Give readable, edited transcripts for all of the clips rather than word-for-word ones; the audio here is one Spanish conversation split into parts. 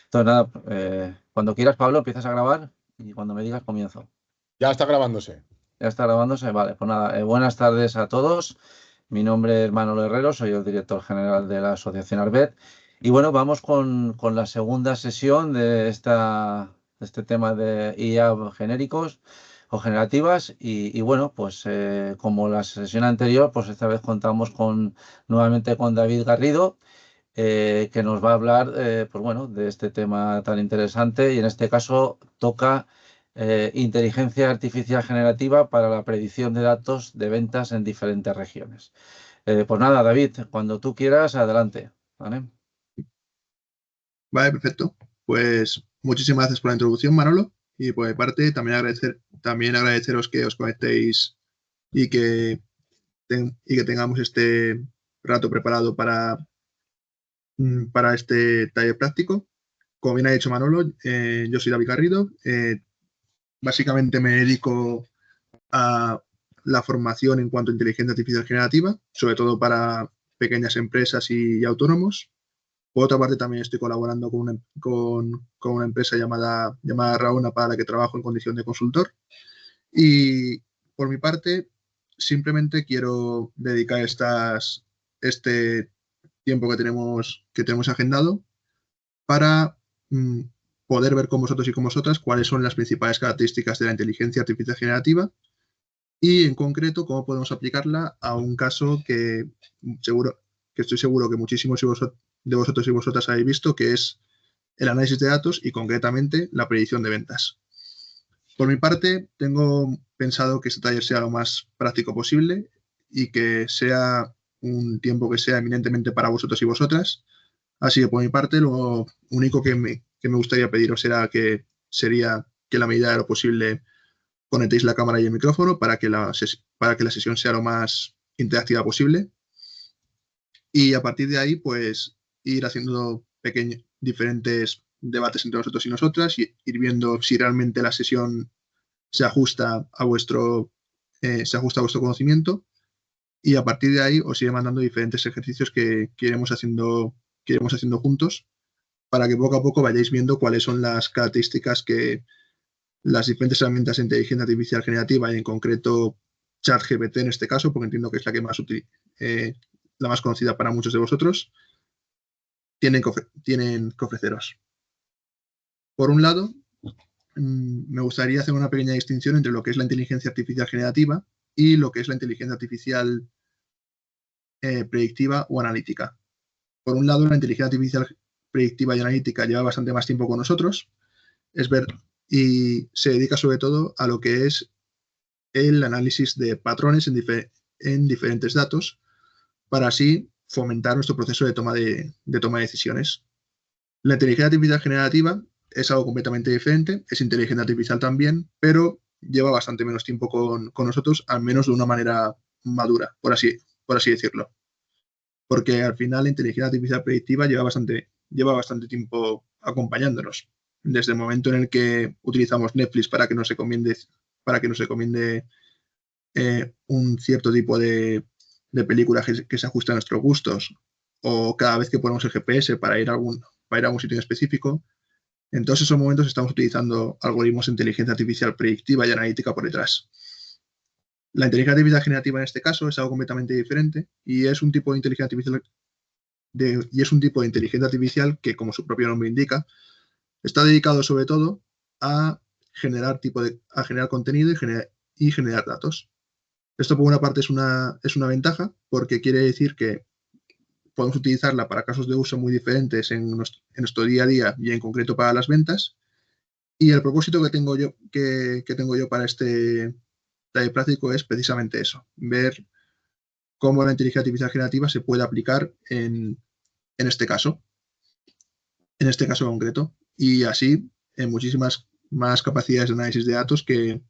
Entonces, nada, cuando quieras, Pablo, empiezas a grabar y cuando me digas comienzo. Ya está grabándose. Ya está grabándose, vale. Pues nada, buenas tardes a todos. Mi nombre es Manolo Herrero, soy el director general de la Asociación Arbet. Y bueno, vamos con la segunda sesión de este tema de IA genéricos o generativas. Y bueno, pues como la sesión anterior, pues esta vez contamos nuevamente con David Garrido, que nos va a hablar, pues bueno, de este tema tan interesante, y en este caso toca inteligencia artificial generativa para la predicción de datos de ventas en diferentes regiones. Pues nada, David, cuando tú quieras, adelante, ¿vale? Vale, perfecto. Pues muchísimas gracias por la introducción, Manolo. Y por mi parte, también agradeceros que os conectéis y y que tengamos este rato preparado para este taller práctico. Como bien ha dicho Manolo, yo soy David Garrido. Básicamente me dedico a la formación en cuanto a inteligencia artificial generativa, sobre todo pequeñas empresas y autónomos. Por otra parte, también estoy colaborando con una empresa llamada Rauna, para la que trabajo en condición de consultor. Y por mi parte, simplemente quiero dedicar este tiempo que tenemos agendado para poder ver con vosotros y con vosotras cuáles son las principales características de la inteligencia artificial generativa y, en concreto, cómo podemos aplicarla a un caso que estoy seguro que muchísimos de vosotros y vosotras habéis visto, que es el análisis de datos y, concretamente, la predicción de ventas. Por mi parte, tengo pensado que este taller sea lo más práctico posible y que sea un tiempo que sea eminentemente para vosotros y vosotras. Así que, por mi parte, lo único que me gustaría pediros sería que, a la medida de lo posible, conectéis la cámara y el micrófono para que la sesión sea lo más interactiva posible. Y a partir de ahí, pues, ir haciendo diferentes debates entre nosotros y nosotras y ir viendo si realmente la sesión se ajusta a vuestro conocimiento. Y a partir de ahí os iré mandando diferentes ejercicios que iremos haciendo juntos, para que poco a poco vayáis viendo cuáles son las características que las diferentes herramientas de inteligencia artificial generativa, y en concreto ChatGPT en este caso, porque entiendo que es la más conocida para muchos de vosotros, tienen que ofreceros. Por un lado, me gustaría hacer una pequeña distinción entre lo que es la inteligencia artificial generativa y lo que es la inteligencia artificial predictiva o analítica. Por un lado, la inteligencia artificial predictiva y analítica lleva bastante más tiempo con nosotros, y se dedica sobre todo a lo que es el análisis de patrones en diferentes datos, para así fomentar nuestro proceso de toma de decisiones. La inteligencia artificial generativa es algo completamente diferente, es inteligencia artificial también, pero lleva bastante menos tiempo con nosotros, al menos de una manera madura, por así decirlo. Porque al final la inteligencia artificial predictiva lleva bastante tiempo acompañándonos. Desde el momento en el que utilizamos Netflix para que nos recomiende un cierto tipo de películas que se ajusten a nuestros gustos, o cada vez que ponemos el GPS para ir a algún sitio en específico. En todos esos momentos estamos utilizando algoritmos de inteligencia artificial predictiva y analítica por detrás. La inteligencia artificial generativa, en este caso, es algo completamente diferente, y es un tipo de inteligencia artificial que, como su propio nombre indica, está dedicado sobre todo a generar contenido y generar datos. Esto, por una parte, es una ventaja, porque quiere decir que podemos utilizarla para casos de uso muy diferentes en nuestro día a día, y en concreto para las ventas. Y el propósito que tengo yo para este taller práctico es precisamente eso: ver cómo la inteligencia artificial generativa se puede aplicar en este caso concreto, y así en muchísimas más capacidades de análisis de datos que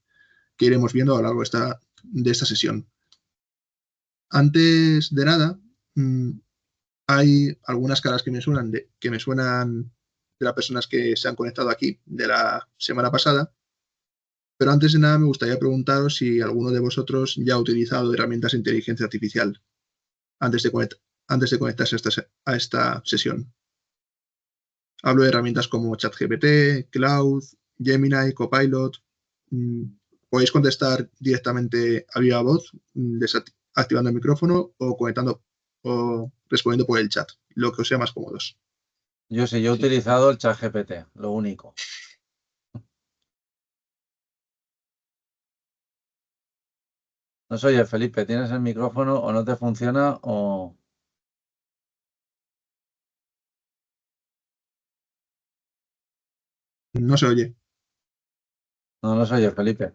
iremos viendo a lo largo de esta sesión. Antes de nada, hay algunas caras que me suenan de las personas que se han conectado aquí de la semana pasada, pero antes de nada me gustaría preguntaros si alguno de vosotros ya ha utilizado herramientas de inteligencia artificial antes de conectarse a esta sesión. Hablo de herramientas como ChatGPT, Cloud, Gemini, Copilot. Podéis contestar directamente a viva voz, activando el micrófono o conectando o respondiendo por el chat, lo que os sea más cómodos. Yo sí, yo he utilizado el ChatGPT, lo único. No se oye, Felipe, ¿tienes el micrófono o no te funciona o...? No se oye. No, no se oye, Felipe.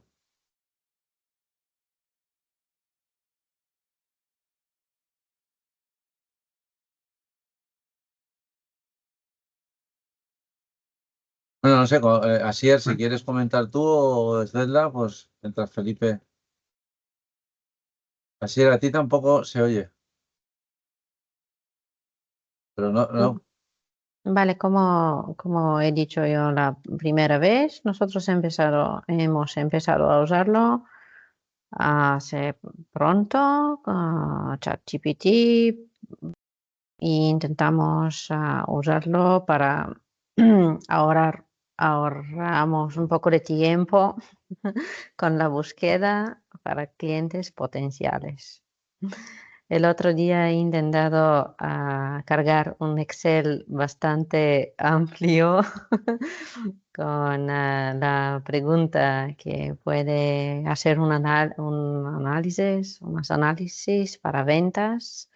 Bueno, no sé, Asier, si quieres comentar tú o Zedla, pues mientras Felipe. Asier, a ti tampoco se oye, pero no, no. Vale, como he dicho yo la primera vez, nosotros hemos empezado a usarlo hace pronto con ChatGPT e intentamos usarlo para ahorramos un poco de tiempo con la búsqueda para clientes potenciales. El otro día he intentado cargar un Excel bastante amplio con la pregunta que puede hacer unos análisis para ventas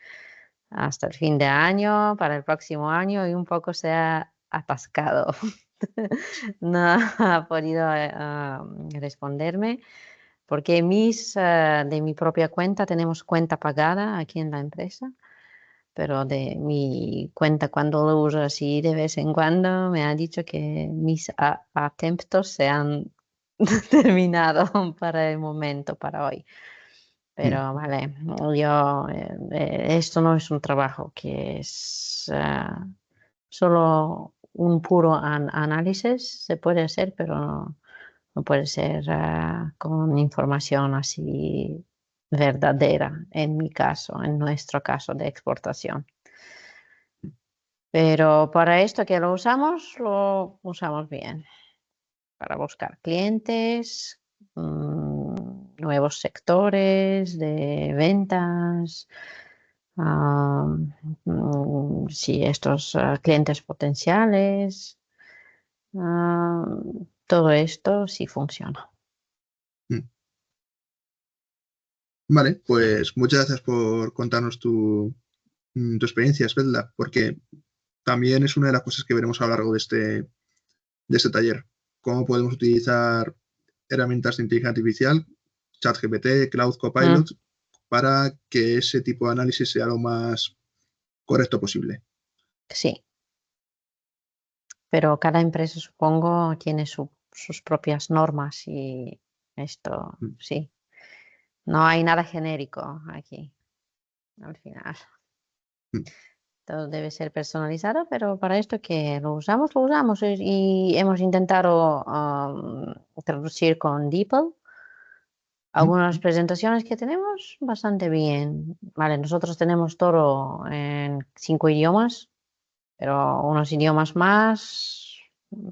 hasta el fin de año, para el próximo año, y un poco se ha atascado. No ha podido responderme. Porque de mi propia cuenta tenemos cuenta pagada aquí en la empresa, pero de mi cuenta cuando lo uso así de vez en cuando me ha dicho que mis attempts se han terminado para el momento, para hoy. Pero vale, esto no es un trabajo que es solo un puro análisis, se puede hacer, pero no puede ser con información así verdadera, en mi caso, en nuestro caso de exportación. Pero para esto que lo usamos bien, para buscar clientes, nuevos sectores de ventas, sí, estos clientes potenciales, todo esto sí funciona. Vale, pues muchas gracias por contarnos tu experiencia, Svetla, porque también es una de las cosas que veremos a lo largo de este taller. Cómo podemos utilizar herramientas de inteligencia artificial, ChatGPT, Cloud Copilot, para que ese tipo de análisis sea lo más correcto posible. Sí. Pero cada empresa, supongo, tiene sus propias normas y esto, sí. No hay nada genérico aquí, al final. Todo debe ser personalizado, pero para esto que lo usamos y hemos intentado traducir con DeepL algunas presentaciones que tenemos bastante bien. Vale, nosotros tenemos todo en 5 idiomas, pero unos idiomas más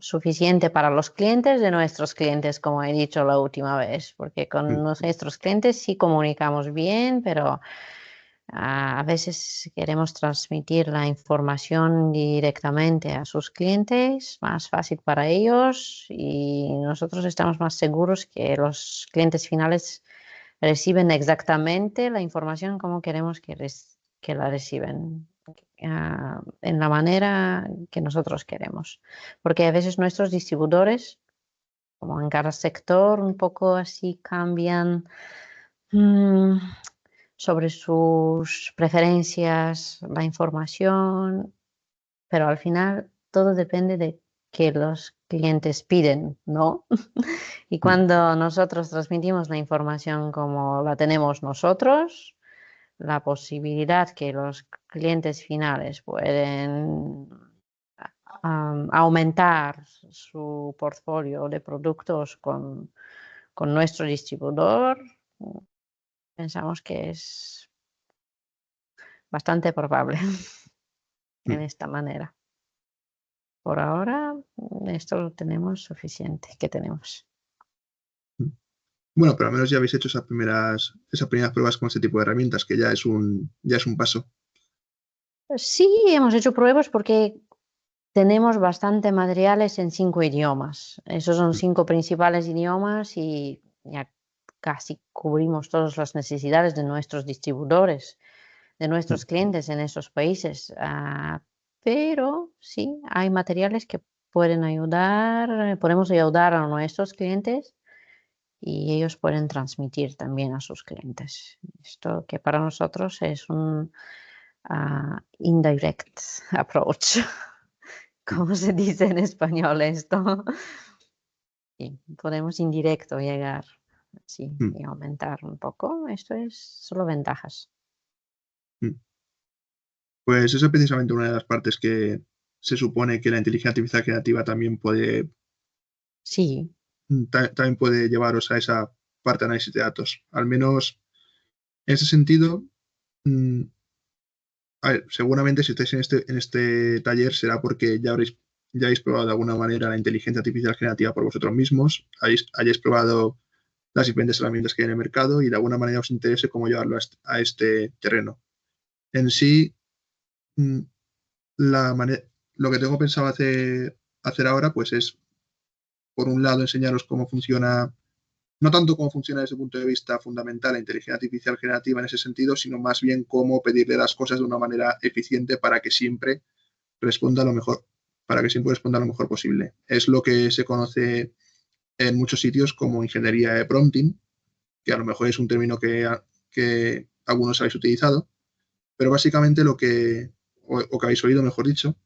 suficiente para los clientes de nuestros clientes, como he dicho la última vez, porque con nuestros clientes sí comunicamos bien, pero a veces queremos transmitir la información directamente a sus clientes, más fácil para ellos, y nosotros estamos más seguros que los clientes finales reciben exactamente la información como queremos que la reciben, en la manera que nosotros queremos. Porque a veces nuestros distribuidores, como en cada sector, un poco así cambian sobre sus preferencias, la información, pero al final todo depende de que los clientes piden, ¿no? Y cuando nosotros transmitimos la información como la tenemos nosotros, la posibilidad que los clientes finales pueden aumentar su portfolio de productos con nuestro distribuidor, pensamos que es bastante probable en esta manera. por ahora esto lo tenemos suficiente que tenemos. Bueno, pero al menos ya habéis hecho esas primeras pruebas con este tipo de herramientas, que ya es un paso. Sí, hemos hecho pruebas porque tenemos bastante materiales en 5 idiomas. Esos son 5 principales idiomas y ya casi cubrimos todas las necesidades de nuestros distribuidores, de nuestros clientes en esos países. Pero sí, hay materiales que pueden ayudar, podemos ayudar a nuestros clientes y ellos pueden transmitir también a sus clientes. Esto que para nosotros es un indirect approach. ¿Cómo se dice en español esto? Sí, podemos indirecto llegar, sí, Mm, y aumentar un poco. Esto es solo ventajas. mm. Pues esa es precisamente una de las partes que se supone que la inteligencia artificial generativa también puede, Sí, también puede llevaros a esa parte de análisis de datos. Al menos en ese sentido, mm, a ver, seguramente si estáis en este taller será porque ya habéis probado de alguna manera la inteligencia artificial generativa por vosotros mismos, hayáis probado las diferentes herramientas que hay en el mercado y de alguna manera os interese cómo llevarlo a este terreno. En sí, mm, lo que tengo pensado hacer ahora pues es, por un lado, enseñaros cómo funciona, no tanto cómo funciona desde el punto de vista fundamental la inteligencia artificial generativa en ese sentido, sino más bien cómo pedirle las cosas de una manera eficiente para que siempre responda lo mejor, posible. Es lo que se conoce en muchos sitios como ingeniería de prompting, que a lo mejor es un término que algunos habéis utilizado, pero básicamente o que habéis oído, mejor dicho,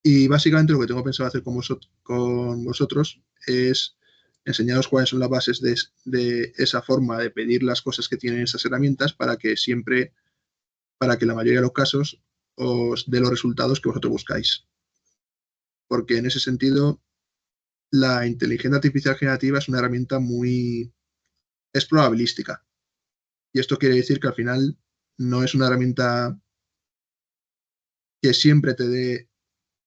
y básicamente lo que tengo pensado hacer con vosotros es enseñaros cuáles son las bases de esa forma de pedir las cosas que tienen esas herramientas para que la mayoría de los casos os dé los resultados que vosotros buscáis. Porque en ese sentido, la inteligencia artificial generativa es una herramienta es probabilística. Y esto quiere decir que al final no es una herramienta que siempre te dé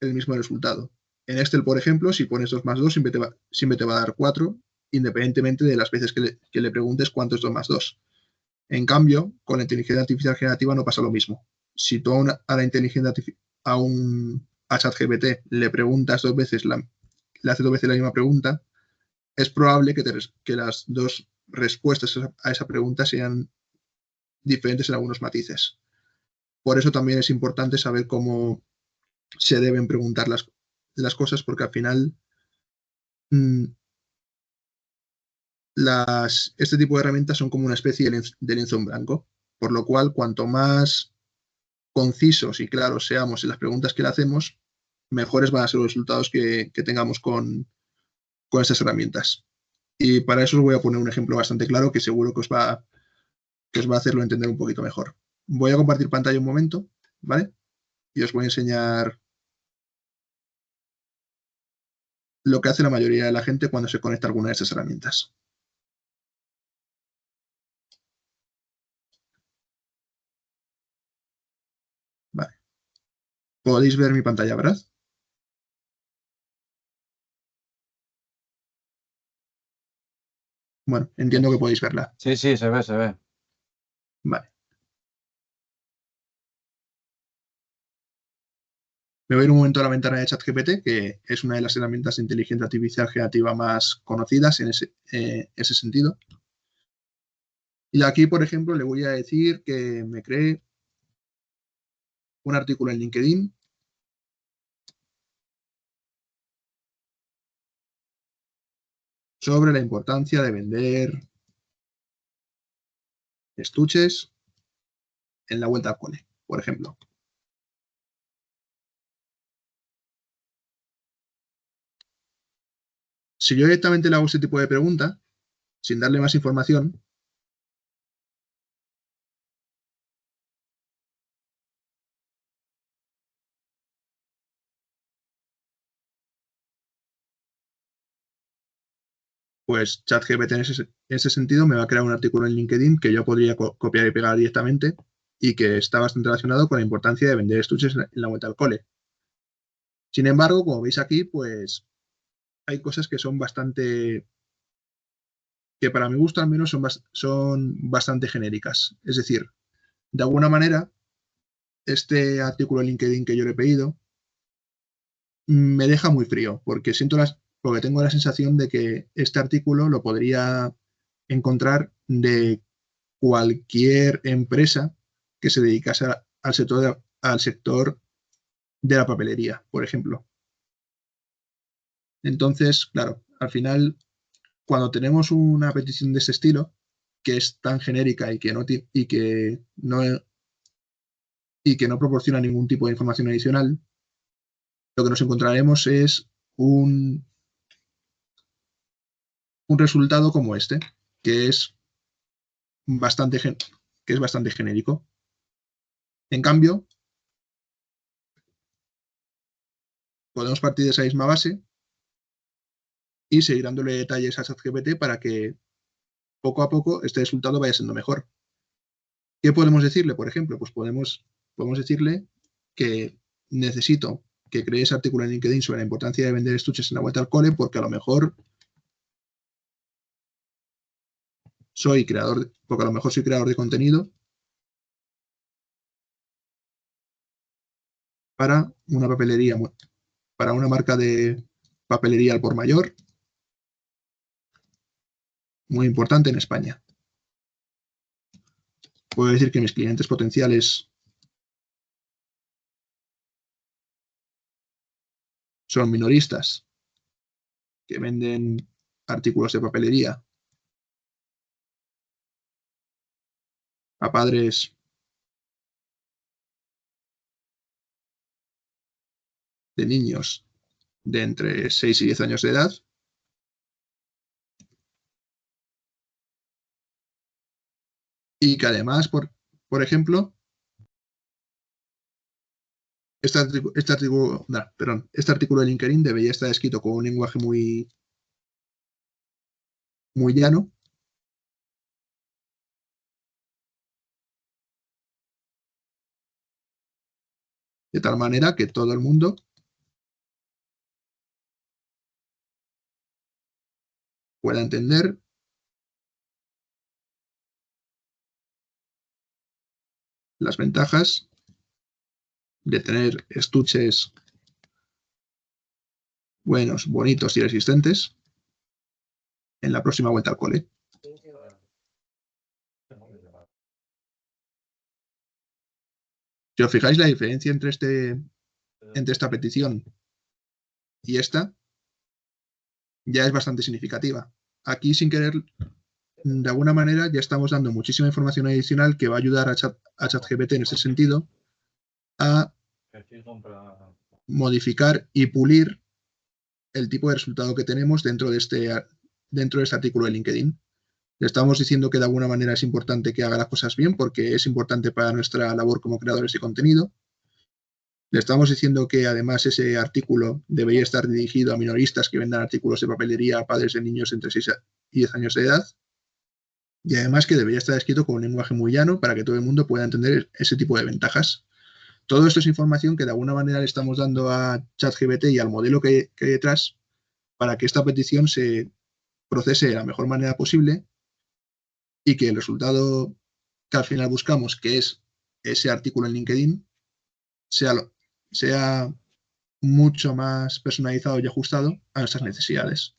el mismo resultado. En Excel, por ejemplo, si pones 2 más 2, siempre te va a dar 4, independientemente de las veces que le preguntes cuánto es 2 más 2. En cambio, con la inteligencia artificial generativa no pasa lo mismo. Si tú a la inteligencia a ChatGPT le preguntas 2 veces, le haces 2 veces la misma pregunta, es probable que las 2 respuestas a esa pregunta sean diferentes en algunos matices. Por eso también es importante saber cómo se deben preguntar las cosas, porque al final mm, este tipo de herramientas son como una especie de lienzo en blanco, por lo cual cuanto más concisos y claros seamos en las preguntas que le hacemos, mejores van a ser los resultados que tengamos con estas herramientas. Y para eso os voy a poner un ejemplo bastante claro que seguro que os va a hacerlo entender un poquito mejor. Voy a compartir pantalla un momento, ¿vale? Y os voy a enseñar lo que hace la mayoría de la gente cuando se conecta a alguna de estas herramientas. Vale. Podéis ver mi pantalla, ¿verdad? Bueno, entiendo que podéis verla. Sí, sí, se ve, se ve. Vale. Me voy a ir un momento a la ventana de ChatGPT, que es una de las herramientas de inteligencia artificial generativa más conocidas en ese sentido. Y aquí, por ejemplo, le voy a decir que me cree un artículo en LinkedIn sobre la importancia de vender estuches en la vuelta al cole, por ejemplo. Si yo directamente le hago este tipo de pregunta, sin darle más información, pues ChatGPT en ese sentido me va a crear un artículo en LinkedIn que yo podría copiar y pegar directamente y que está bastante relacionado con la importancia de vender estuches en la vuelta al cole. Sin embargo, como veis aquí, pues hay cosas que son bastante, que para mi gusto al menos son bastante genéricas. Es decir, de alguna manera, este artículo de LinkedIn que yo le he pedido me deja muy frío, porque porque tengo la sensación de que este artículo lo podría encontrar de cualquier empresa que se dedicase al sector de la papelería, por ejemplo. Entonces, claro, al final, cuando tenemos una petición de ese estilo, que es tan genérica y que no proporciona ningún tipo de información adicional, lo que nos encontraremos es un resultado como este, que es bastante, que es bastante genérico. En cambio, podemos partir de esa misma base y seguir dándole detalles a ChatGPT para que poco a poco este resultado vaya siendo mejor. ¿Qué podemos decirle, por ejemplo? Pues podemos decirle que necesito que cree ese artículo en LinkedIn sobre la importancia de vender estuches en la vuelta al cole, porque a lo mejor soy creador de contenido para una papelería, para una marca de papelería al por mayor muy importante en España. Puedo decir que mis clientes potenciales son minoristas que venden artículos de papelería a padres de niños de entre 6 y 10 años de edad. Y que además, por ejemplo, este artículo de LinkedIn debería estar escrito con un lenguaje muy, muy llano, de tal manera que todo el mundo pueda entender las ventajas de tener estuches buenos, bonitos y resistentes en la próxima vuelta al cole. Si os fijáis, la diferencia entre esta petición y esta ya es bastante significativa. Aquí, sin querer, de alguna manera, ya estamos dando muchísima información adicional que va a ayudar a ChatGPT en ese sentido a modificar y pulir el tipo de resultado que tenemos dentro de este artículo de LinkedIn. Le estamos diciendo que de alguna manera es importante que haga las cosas bien porque es importante para nuestra labor como creadores de contenido. Le estamos diciendo que además ese artículo debería estar dirigido a minoristas que vendan artículos de papelería a padres de niños entre 6 y 10 años de edad. Y además que debería estar escrito con un lenguaje muy llano para que todo el mundo pueda entender ese tipo de ventajas. Todo esto es información que de alguna manera le estamos dando a ChatGPT y al modelo que hay detrás para que esta petición se procese de la mejor manera posible y que el resultado que al final buscamos, que es ese artículo en LinkedIn, sea mucho más personalizado y ajustado a nuestras necesidades.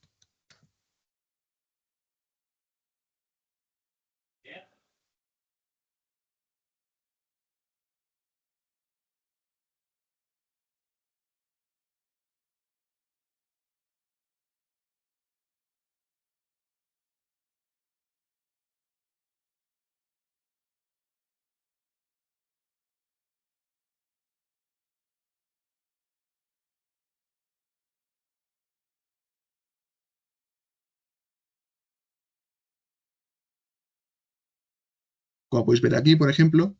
Como podéis ver aquí, por ejemplo,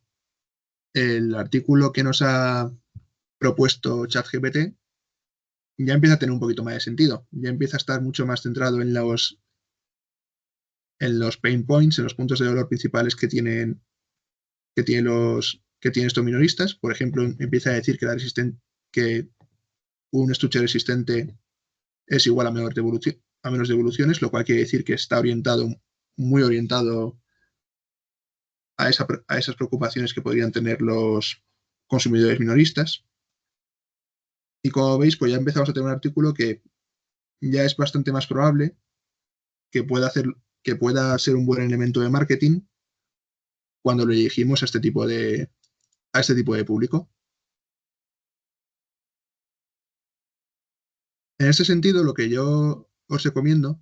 el artículo que nos ha propuesto ChatGPT ya empieza a tener un poquito más de sentido, ya empieza a estar mucho más centrado en los pain points, en los puntos de dolor principales que tienen estos minoristas. Por ejemplo, empieza a decir que un estuche resistente es igual a menos devoluciones, lo cual quiere decir que está muy orientado a esas preocupaciones que podrían tener los consumidores minoristas. Y como veis, pues ya empezamos a tener un artículo que ya es bastante más probable que pueda ser un buen elemento de marketing cuando lo dirigimos a este tipo de público. En ese sentido, lo que yo os recomiendo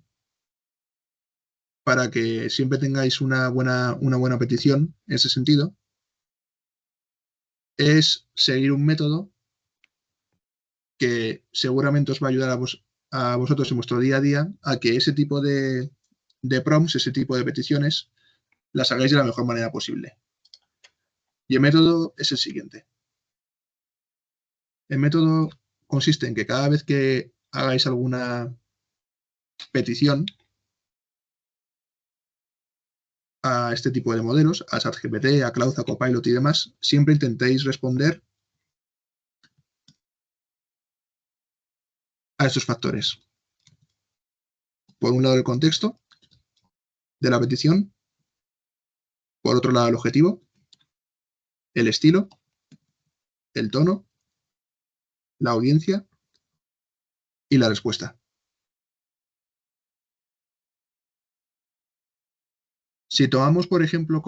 para que siempre tengáis una buena petición en ese sentido es seguir un método que seguramente os va a ayudar a vosotros en vuestro día a día a que ese tipo de prompts, ese tipo de peticiones, las hagáis de la mejor manera posible. Y el método es el siguiente. El método consiste en que cada vez que hagáis alguna petición a este tipo de modelos, a ChatGPT, a Claude, a Copilot y demás, siempre intentéis responder a estos factores. Por un lado, el contexto de la petición. Por otro lado, el objetivo, el estilo, el tono, la audiencia y la respuesta. Si tomamos, por ejemplo,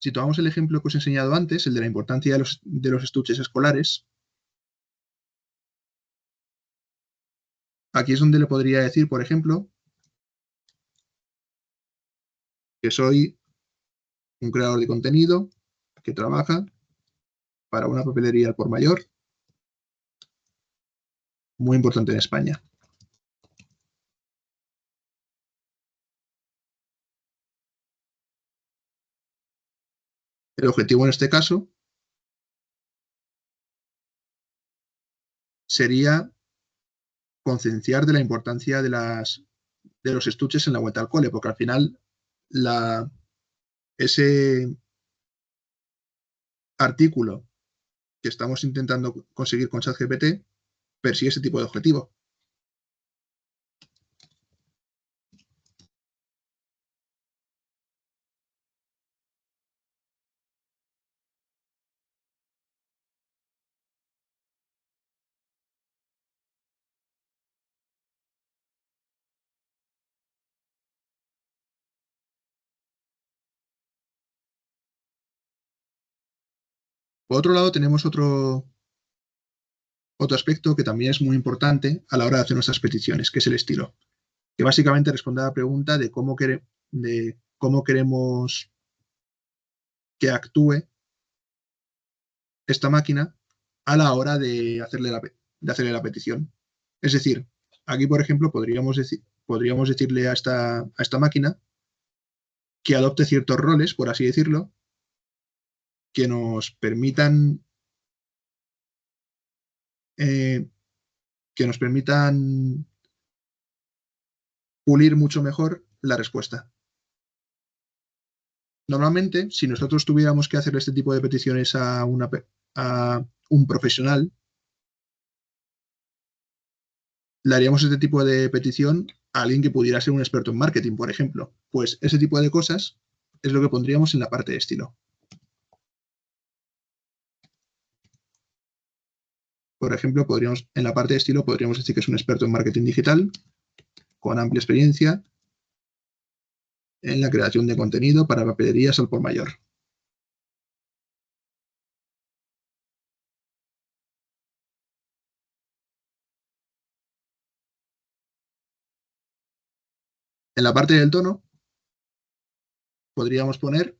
si tomamos el ejemplo que os he enseñado antes, el de la importancia de los estuches escolares, aquí es donde le podría decir, por ejemplo, que soy un creador de contenido que trabaja para una papelería al por mayor muy importante en España. El objetivo en este caso sería concienciar de la importancia de los estuches en la vuelta al cole, porque al final ese artículo que estamos intentando conseguir con ChatGPT persigue ese tipo de objetivo. Por otro lado, tenemos otro aspecto que también es muy importante a la hora de hacer nuestras peticiones, que es el estilo, que básicamente responde a la pregunta de cómo queremos que actúe esta máquina a la hora de hacerle la petición. Es decir, aquí, por ejemplo, podríamos decirle a esta máquina que adopte ciertos roles, por así decirlo, que nos permitan pulir mucho mejor la respuesta. Normalmente, si nosotros tuviéramos que hacer este tipo de peticiones a un profesional, le haríamos este tipo de petición a alguien que pudiera ser un experto en marketing, por ejemplo. Pues ese tipo de cosas es lo que pondríamos en la parte de estilo. Por ejemplo, en la parte de estilo podríamos decir que es un experto en marketing digital, con amplia experiencia en la creación de contenido para papelerías al por mayor. En la parte del tono, podríamos poner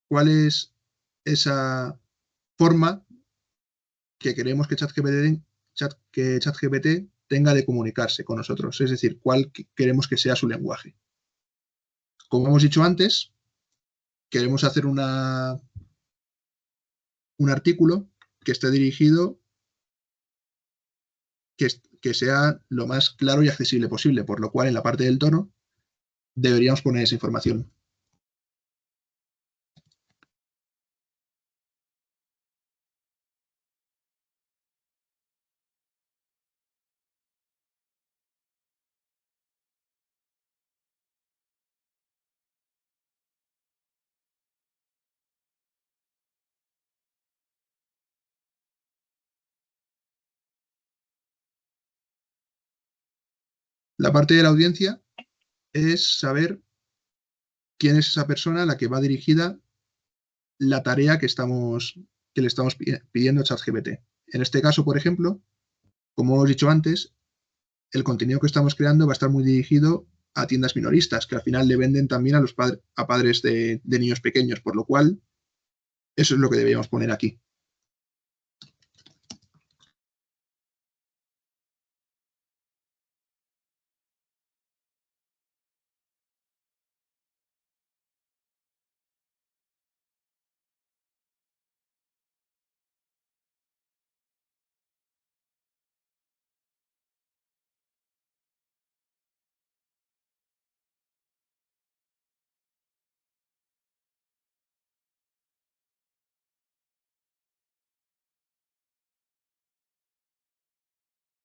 cuál es esa forma que queremos que ChatGPT tenga de comunicarse con nosotros, es decir, cuál queremos que sea su lenguaje. Como hemos dicho antes, queremos hacer un artículo que esté dirigido, que sea lo más claro y accesible posible, por lo cual en la parte del tono deberíamos poner esa información. La parte de la audiencia es saber quién es esa persona a la que va dirigida la tarea que le estamos pidiendo a ChatGPT. En este caso, por ejemplo, como hemos dicho antes, el contenido que estamos creando va a estar muy dirigido a tiendas minoristas, que al final le venden también a los padres de niños pequeños, por lo cual eso es lo que deberíamos poner aquí.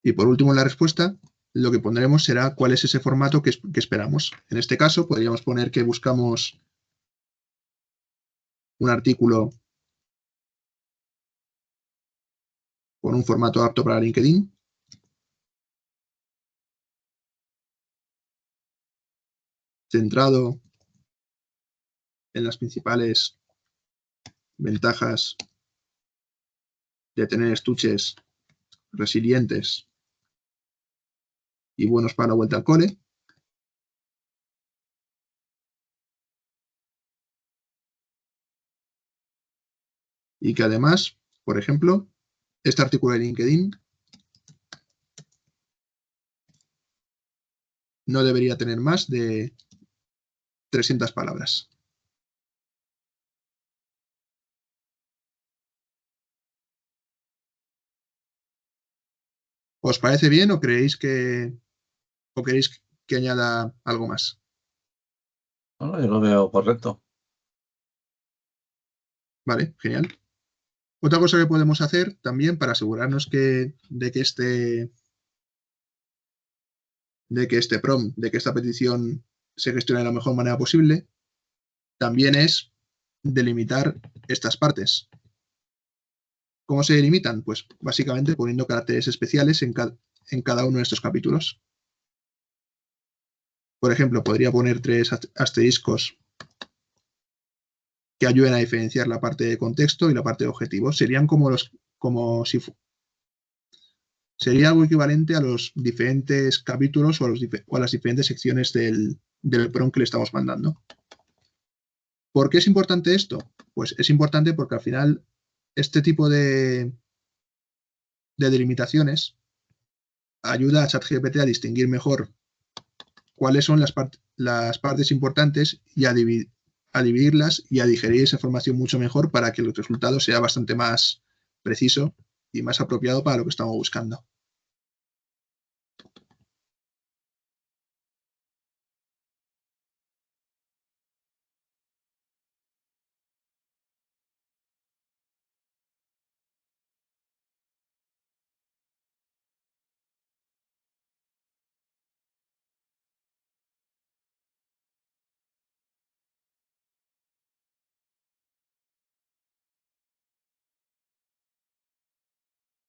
Y por último, en la respuesta, lo que pondremos será cuál es ese formato que esperamos. En este caso, podríamos poner que buscamos un artículo con un formato apto para LinkedIn. Centrado en las principales ventajas de tener estuches resilientes y buenos para la vuelta al cole. Y que además, por ejemplo, este artículo de LinkedIn no debería tener más de 300 palabras. ¿Os parece bien o queréis que añada algo más? Bueno, yo lo veo correcto. Vale, genial. Otra cosa que podemos hacer también para asegurarnos de que esta petición se gestione de la mejor manera posible, también es delimitar estas partes. ¿Cómo se delimitan? Pues básicamente poniendo caracteres especiales en cada uno de estos capítulos. Por ejemplo, podría poner 3 asteriscos que ayuden a diferenciar la parte de contexto y la parte de objetivo. Serían sería algo equivalente a los diferentes capítulos o a las diferentes secciones del prompt que le estamos mandando. ¿Por qué es importante esto? Pues es importante porque al final este tipo de delimitaciones ayuda a ChatGPT a distinguir mejor cuáles son las partes importantes y a dividirlas y a digerir esa información mucho mejor para que el resultado sea bastante más preciso y más apropiado para lo que estamos buscando.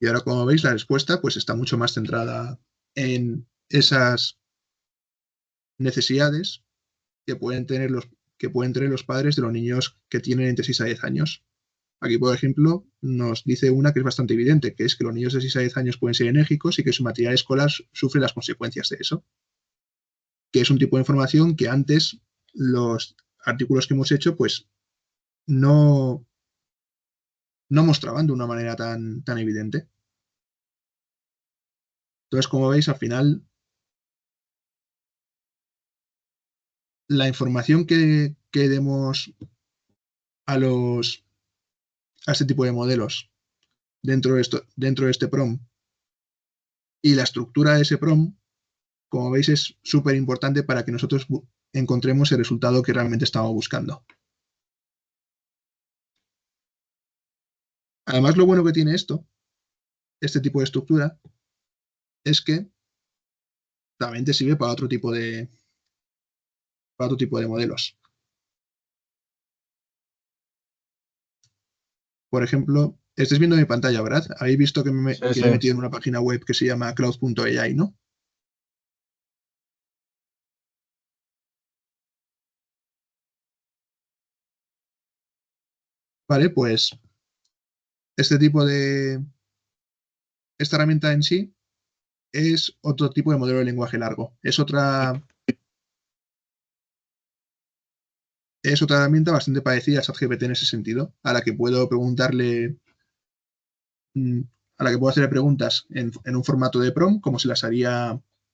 Y ahora, como veis, la respuesta pues, está mucho más centrada en esas necesidades que pueden tener los padres de los niños que tienen entre 6 a 10 años. Aquí, por ejemplo, nos dice una que es bastante evidente, que es que los niños de 6 a 10 años pueden ser enérgicos y que su material escolar sufre las consecuencias de eso. Que es un tipo de información que antes los artículos que hemos hecho pues no mostraban de una manera tan evidente. Entonces, como veis, al final la información que demos a este tipo de modelos dentro de este prompt y la estructura de ese prompt, como veis, es súper importante para que nosotros encontremos el resultado que realmente estamos buscando. Además, lo bueno que tiene este tipo de estructura, es que también te sirve para otro tipo de modelos. Por ejemplo, estáis viendo mi pantalla, ¿verdad? Habéis visto que me he metido en una página web que se llama cloud.ai, ¿no? Vale, pues este tipo de... Esta herramienta en sí es otro tipo de modelo de lenguaje largo. Es otra herramienta bastante parecida a ChatGPT en ese sentido, a la que puedo preguntarle, mm, a la que puedo hacerle preguntas en un formato de prompt, como se las haría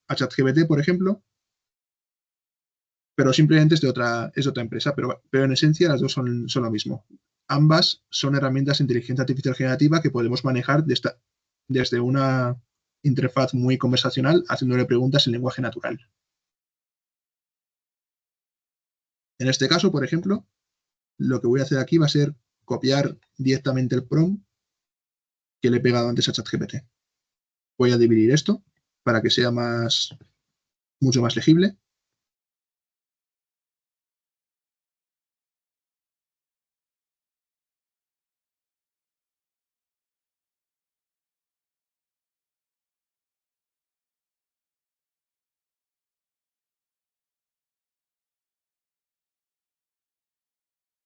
a ChatGPT, por ejemplo, pero simplemente es de otra empresa, pero en esencia las dos son lo mismo. Ambas son herramientas de inteligencia artificial generativa que podemos manejar desde una interfaz muy conversacional, haciéndole preguntas en lenguaje natural. En este caso, por ejemplo, lo que voy a hacer aquí va a ser copiar directamente el prompt que le he pegado antes a ChatGPT. Voy a dividir esto para que sea mucho más legible.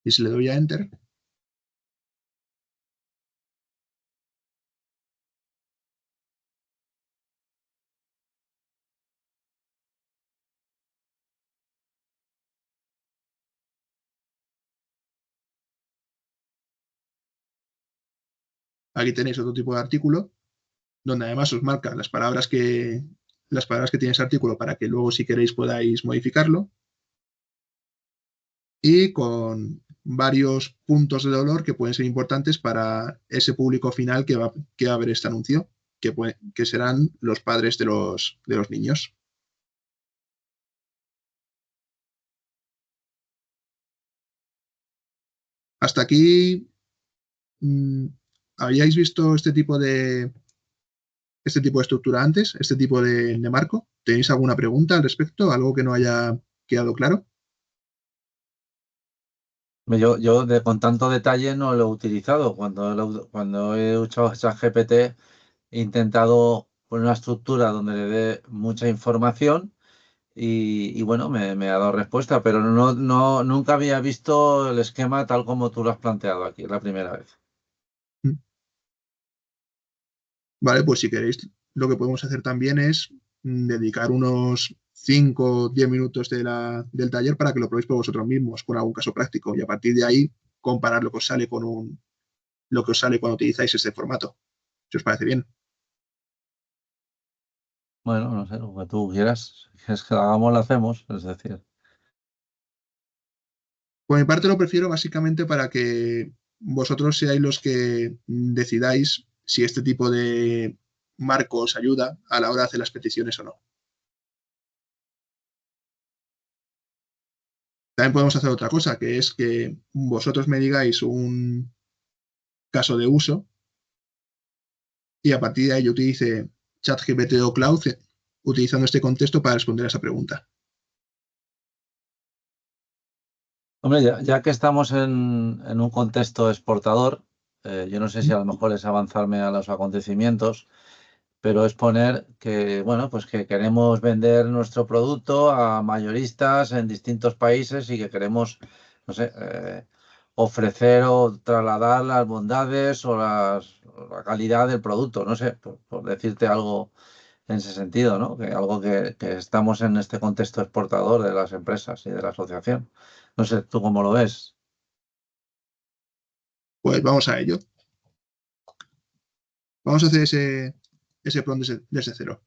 Y si le doy a Enter, aquí tenéis otro tipo de artículo, donde además os marca las palabras que tiene ese artículo para que luego, si queréis, podáis modificarlo. Y con varios puntos de dolor que pueden ser importantes para ese público final que va a ver este anuncio, que serán los padres de los niños. Hasta aquí, mm, ¿habíais visto este tipo de estructura antes, este tipo de marco? ¿Tenéis alguna pregunta al respecto? ¿Algo que no haya quedado claro? Yo con tanto detalle no lo he utilizado. Cuando he usado ChatGPT he intentado poner una estructura donde le dé mucha información y bueno, me ha dado respuesta, pero nunca había visto el esquema tal como tú lo has planteado aquí, es la primera vez. Mm. Vale, pues si queréis, lo que podemos hacer también es dedicar unos 5 o 10 minutos del taller para que lo probéis por vosotros mismos, con algún caso práctico, y a partir de ahí comparar lo que os sale lo que os sale cuando utilizáis este formato. Si os parece bien. Bueno, no sé, lo que tú quieras. Si quieres que lo hagamos, lo hacemos. Es decir, Por mi parte lo prefiero básicamente para que vosotros seáis los que decidáis si este tipo de marco os ayuda a la hora de hacer las peticiones o no. También podemos hacer otra cosa, que es que vosotros me digáis un caso de uso y a partir de ahí yo utilice ChatGPT o Cloud utilizando este contexto para responder a esa pregunta. hombre, ya que estamos en un contexto exportador, yo no sé si a lo mejor es avanzarme a los acontecimientos, pero es poner que, bueno, pues que queremos vender nuestro producto a mayoristas en distintos países y que queremos, no sé, ofrecer o trasladar las bondades o la calidad del producto, no sé, por decirte algo en ese sentido, ¿no? Que algo que estamos en este contexto exportador de las empresas y de la asociación. No sé, ¿tú cómo lo ves? Pues vamos a ello. Vamos a hacer ese prompt desde cero.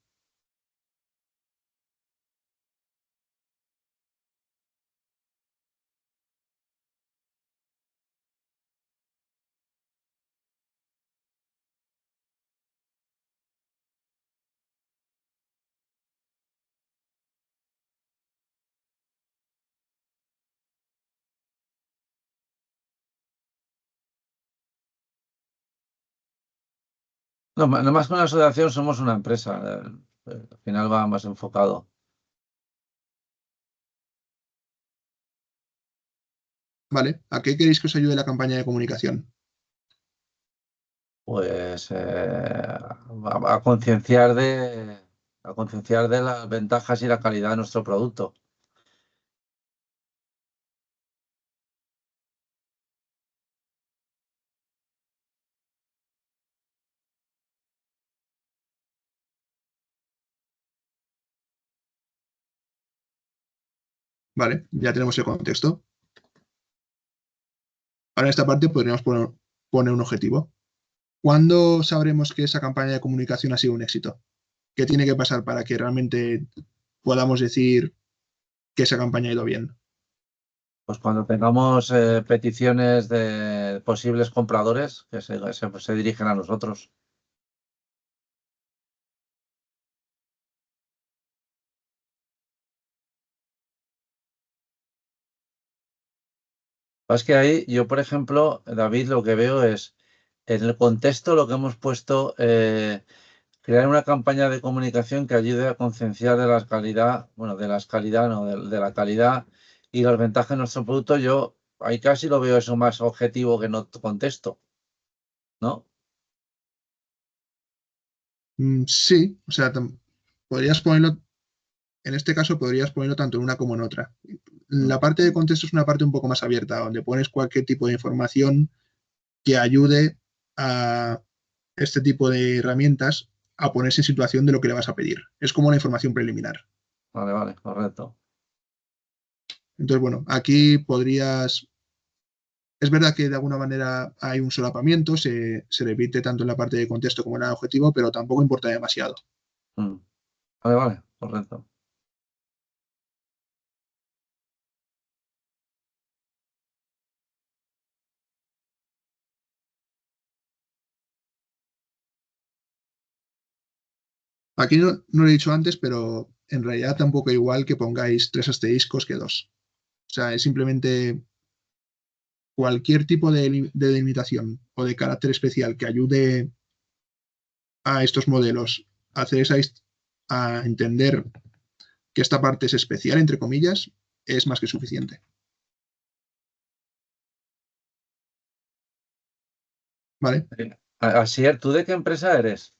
No, no más que una asociación, somos una empresa. Al final va más enfocado. ¿Vale? ¿A qué queréis que os ayude la campaña de comunicación? Pues a concienciar de las ventajas y la calidad de nuestro producto. Vale, ya tenemos el contexto. Ahora en esta parte podríamos poner un objetivo. ¿Cuándo sabremos que esa campaña de comunicación ha sido un éxito? ¿Qué tiene que pasar para que realmente podamos decir que esa campaña ha ido bien? Pues cuando tengamos peticiones de posibles compradores que se dirigen a nosotros. Es que ahí yo, por ejemplo, David, lo que veo es, en el contexto, lo que hemos puesto, crear una campaña de comunicación que ayude a concienciar de la calidad, bueno, de las calidad, no, de la calidad y las ventajas de nuestro producto. Yo ahí casi lo veo eso más objetivo que en otro contexto, ¿no? Sí, o sea, podrías ponerlo, en este caso podrías ponerlo tanto en una como en otra. La parte de contexto es una parte un poco más abierta, donde pones cualquier tipo de información que ayude a este tipo de herramientas a ponerse en situación de lo que le vas a pedir. Es como una información preliminar. Vale, vale, correcto. Entonces, bueno, aquí podrías... Es verdad que de alguna manera hay un solapamiento, se repite tanto en la parte de contexto como en el objetivo, pero tampoco importa demasiado. Vale, vale, correcto. Aquí no lo he dicho antes, pero en realidad tampoco es igual que pongáis 3 asteriscos que 2. O sea, es simplemente cualquier tipo de delimitación o de carácter especial que ayude a estos modelos a hacer a entender que esta parte es especial, entre comillas, es más que suficiente. ¿Vale? Asier, ¿tú de qué empresa eres?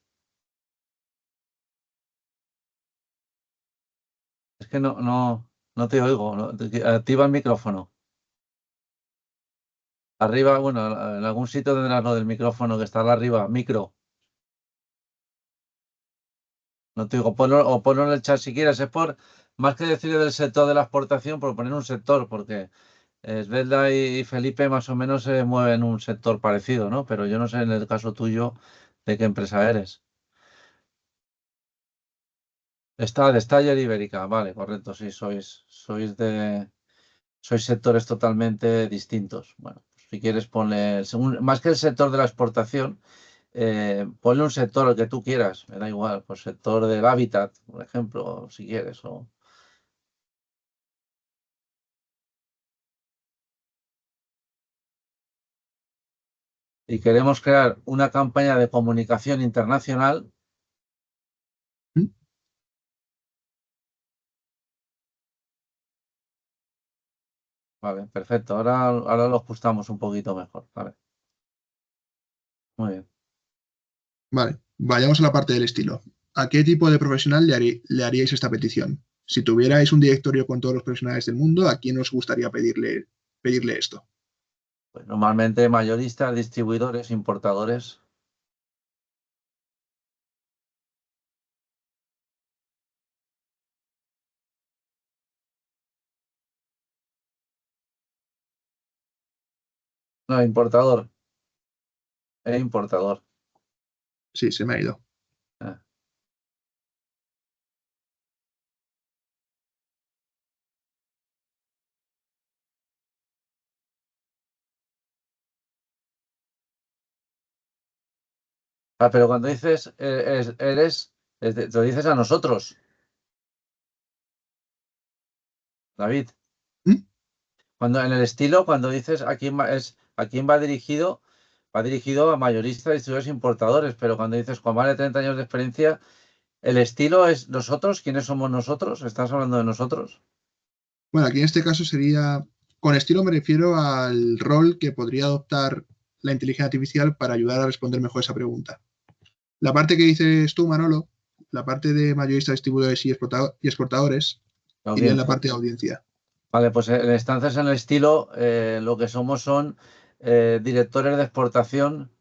Es que no te oigo. Activa el micrófono. Arriba, bueno, en algún sitio tendrás lo del micrófono que está arriba, micro. No te digo, ponlo en el chat si quieres. Es por, más que decir del sector de la exportación, por poner un sector, porque Esbelda y Felipe más o menos se mueven en un sector parecido, ¿no? Pero yo no sé en el caso tuyo de qué empresa eres. Está de Staller Ibérica, vale, correcto, sí, sois sectores totalmente distintos. Bueno, pues si quieres ponle, más que el sector de la exportación, ponle un sector el que tú quieras, me da igual, pues sector del hábitat, por ejemplo, si quieres. Y queremos crear una campaña de comunicación internacional. ¿Mm? Vale, perfecto. Ahora lo ajustamos un poquito mejor. Vale, muy bien. Vale, vayamos a la parte del estilo. ¿A qué tipo de profesional le haríais esta petición? Si tuvierais un directorio con todos los profesionales del mundo, ¿a quién os gustaría pedirle esto? Pues normalmente mayoristas, distribuidores, importadores. No, importador. Importador. Sí, se me ha ido. Ah. Pero cuando dices te lo dices a nosotros, David. ¿Mm? Cuando en el estilo, cuando dices a quién va dirigido a mayoristas, distribuidores, importadores, pero cuando dices con más de 30 años de experiencia, el estilo es nosotros. ¿Quiénes somos nosotros? ¿Estás hablando de nosotros? Bueno, aquí en este caso sería, con estilo me refiero al rol que podría adoptar la inteligencia artificial para ayudar a responder mejor esa pregunta. La parte que dices tú, Manolo, la parte de mayoristas, distribuidores y exportadores, La iría en la audiencia. parte de audiencia. Vale, pues en estancias en el estilo, lo que somos son directores de exportación,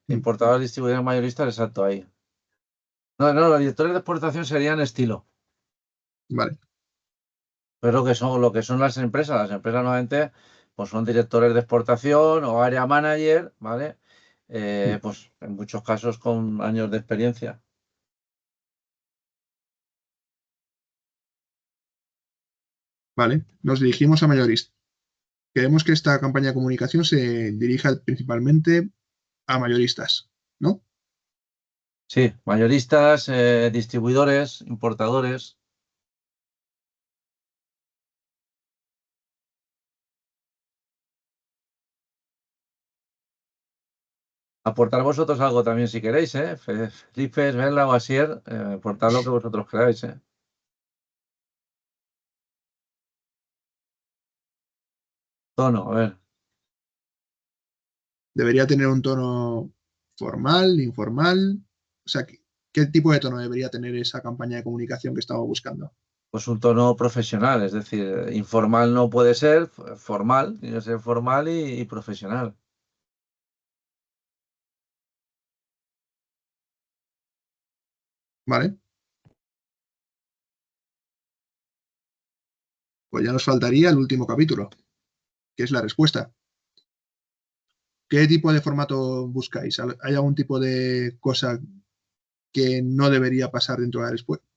Mm, importadores, distribuidores, mayoristas, exacto, ahí. No, los directores de exportación serían estilo. vale. Pues lo que son las empresas. Las empresas normalmente pues son directores de exportación o área manager, ¿vale? Pues en muchos casos con años de experiencia. Vale, nos dirigimos a mayoristas. Queremos que esta campaña de comunicación se dirija principalmente a mayoristas, ¿no? Sí, mayoristas, distribuidores, importadores. Aportar vosotros algo también si queréis, ¿eh? Felipe, Esmeralda o Asier, aportad lo que vosotros queráis, ¿eh? Tono, a ver. Debería tener un tono formal, informal. O sea, ¿qué tipo de tono debería tener esa campaña de comunicación que estamos buscando? Pues un tono profesional, es decir, informal no puede ser, formal, tiene que ser formal y profesional. ¿Vale? Pues ya nos faltaría el último capítulo, que es la respuesta. ¿Qué tipo de formato buscáis? ¿Hay algún tipo de cosa que no debería pasar dentro de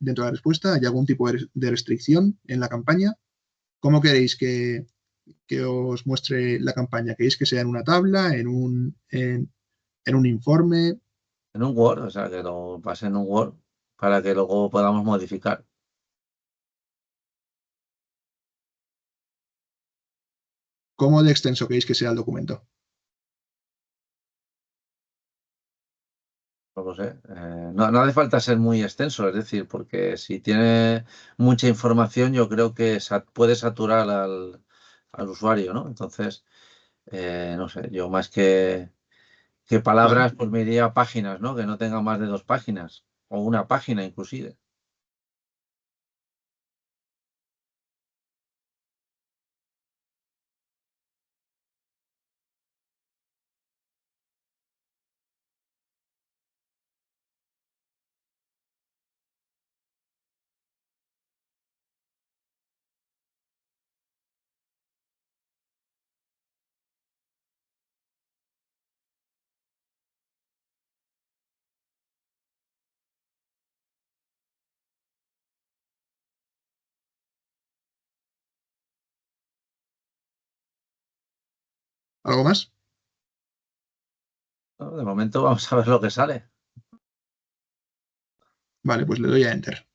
la respuesta? ¿Hay algún tipo de restricción en la campaña? ¿Cómo queréis que os muestre la campaña? ¿Queréis que sea en una tabla, en un informe? En un Word, o sea, que lo pase en un Word para que luego podamos modificar. ¿Cómo de extenso queréis que sea el documento? No lo sé. No hace falta ser muy extenso, es decir, porque si tiene mucha información, yo creo que puede saturar al usuario, ¿no? Entonces, no sé, yo más que Vale, palabras, pues me iría a páginas, ¿no? Que no tengan más de 2 páginas, o una página inclusive. ¿algo más? ¿No? De momento vamos a ver lo que sale. Vale, pues le doy a Enter.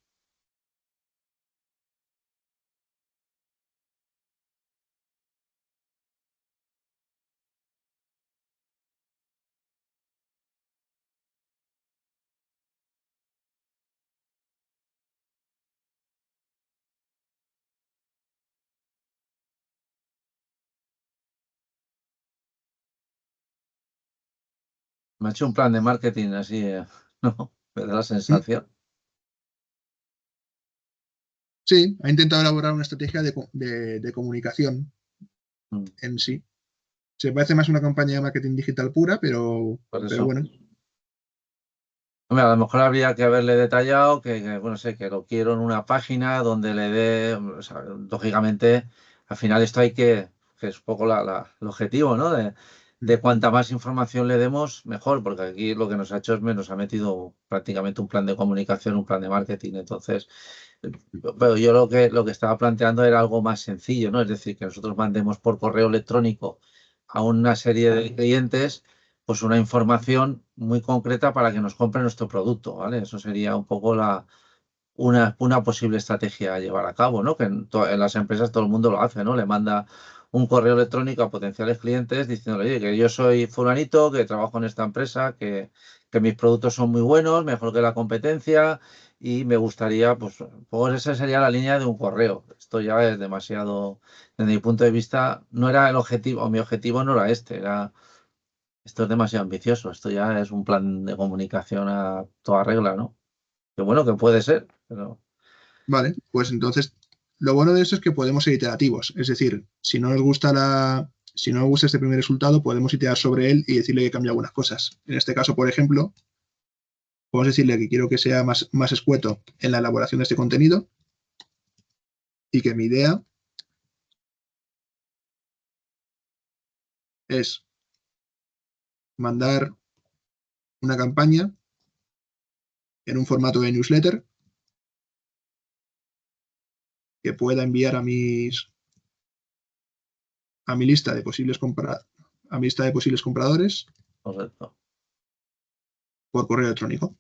Me ha hecho un plan de marketing así, ¿no? Me da la ¿Mm? sensación. Sí, ha intentado elaborar una estrategia de comunicación Mm. en sí. Se parece más a una campaña de marketing digital pura, Por pero eso. bueno. Hombre, a lo mejor habría que haberle detallado bueno, sé, que lo quiero en una página donde le dé, o sea, lógicamente, al final esto que es un poco el objetivo, ¿no? De cuanta más información le demos, mejor, porque aquí lo que nos ha hecho es nos ha metido prácticamente un plan de comunicación, un plan de marketing. Entonces, pero yo lo que estaba planteando era algo más sencillo, ¿no? Es decir, que nosotros mandemos por correo electrónico a una serie de clientes pues una información muy concreta para que nos compren nuestro producto, ¿vale? Eso sería un poco una posible estrategia a llevar a cabo, ¿no? Que en las empresas todo el mundo lo hace, ¿no? Le manda un correo electrónico a potenciales clientes diciéndole, oye, que yo soy fulanito, que trabajo en esta empresa, que mis productos son muy buenos, mejor que la competencia y me gustaría, pues esa sería la línea de un correo. Esto ya es demasiado, desde mi punto de vista, no era el objetivo, o mi objetivo no era esto es demasiado ambicioso, esto ya es un plan de comunicación a toda regla, ¿no? Que bueno, que puede ser, pero... Vale, pues entonces lo bueno de eso es que podemos ser iterativos. Es decir, si no nos gusta este primer resultado, podemos iterar sobre él y decirle que cambie algunas cosas. En este caso, por ejemplo, podemos decirle que quiero que sea más escueto en la elaboración de este contenido. y que mi idea es mandar una campaña en un formato de newsletter que pueda enviar a mi lista de posibles compradores Correcto. por correo electrónico.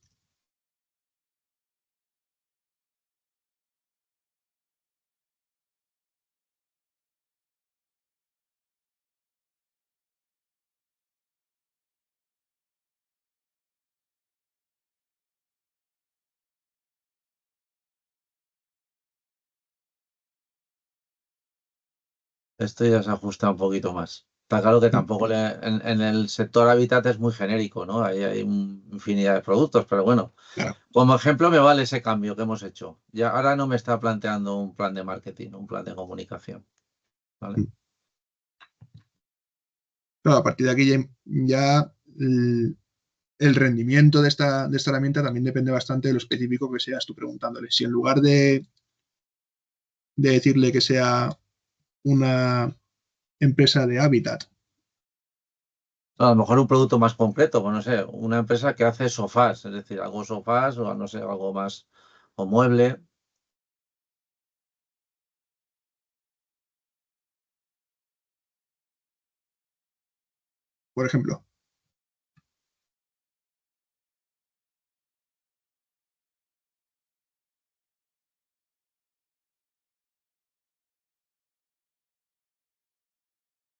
Esto ya se ajusta un poquito más. Está claro que tampoco en el sector hábitat es muy genérico, ¿no? Ahí hay infinidad de productos, pero bueno, Claro. como ejemplo me vale ese cambio que hemos hecho. Ya ahora no me está planteando un plan de marketing, un plan de comunicación. ¿Vale? Claro, a partir de aquí ya el rendimiento de esta herramienta también depende bastante de lo específico que seas tú preguntándole. Si en lugar de decirle que sea una empresa de hábitat, A lo mejor un producto más completo, pues no sé, una empresa que hace sofás, es decir, algo sofás o no sé, algo más o mueble. por ejemplo,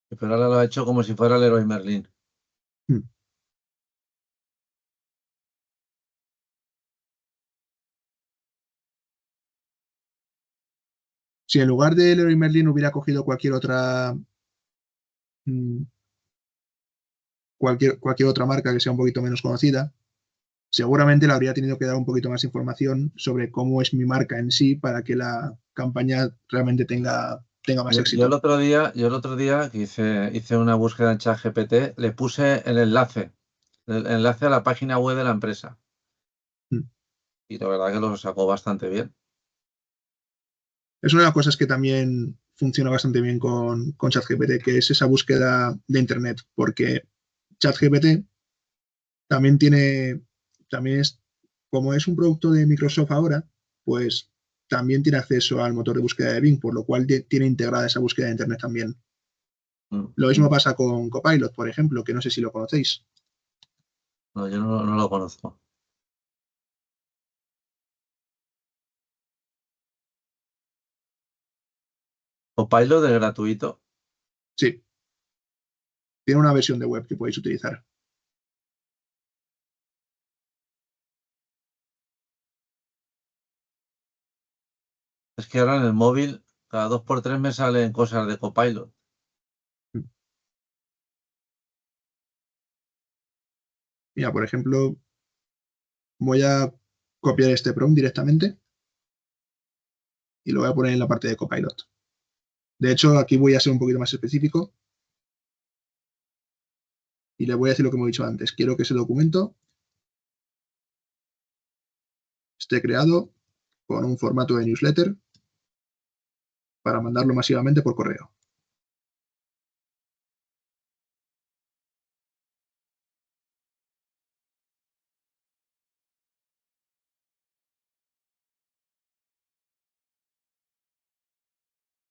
Pero ahora lo ha hecho como si fuera el Leroy Merlin. mm, si en lugar de Leroy Merlin hubiera cogido mm, cualquier otra marca que sea un poquito menos conocida, seguramente le habría tenido que dar un poquito más información sobre cómo es mi marca en sí para que la campaña realmente tenga más Yo éxito. el otro día que hice una búsqueda en ChatGPT, le puse el enlace a la página web de la empresa. Mm. Y la verdad que lo sacó bastante bien. Es una de las cosas que también funciona bastante bien con ChatGPT, que es esa búsqueda de Internet, porque ChatGPT también es, como es un producto de Microsoft ahora, pues también tiene acceso al motor de búsqueda de Bing, por lo cual tiene integrada esa búsqueda de Internet también. Mm. Lo mismo pasa con Copilot, por ejemplo, que no sé si lo conocéis. No, yo no lo conozco. Copilot de gratuito. Sí, tiene una versión de web que podéis utilizar. Es que ahora en el móvil, cada 2 por 3 me salen cosas de Copilot. Mira, por ejemplo, voy a copiar este prompt directamente y lo voy a poner en la parte de Copilot. De hecho, aquí voy a ser un poquito más específico y le voy a decir lo que hemos dicho antes. Quiero que ese documento esté creado con un formato de newsletter para mandarlo masivamente por correo.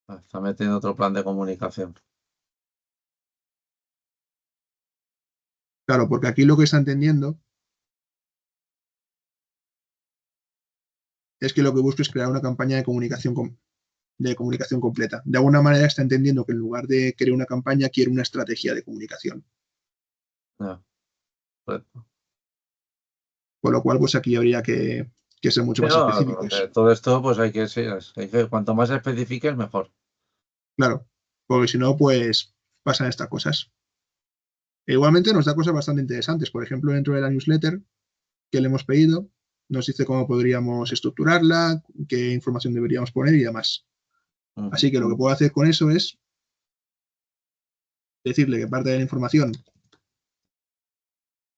Está metiendo otro plan de comunicación. Claro, porque aquí lo que está entendiendo es que lo que busco es crear una campaña de comunicación completa. De alguna manera está entendiendo que en lugar de querer una campaña, quiere una estrategia de comunicación. Ya, correcto. Con lo cual, pues aquí habría que ser mucho más Pero porque específicos. todo esto, pues hay que ser, cuanto más especifiques, mejor. Claro, porque si no, pues pasan estas cosas. E igualmente nos da cosas bastante interesantes. Por ejemplo, dentro de la newsletter que le hemos pedido, nos dice cómo podríamos estructurarla, qué información deberíamos poner y demás. Ujú. Así que lo que puedo hacer con eso es decirle que parte de la información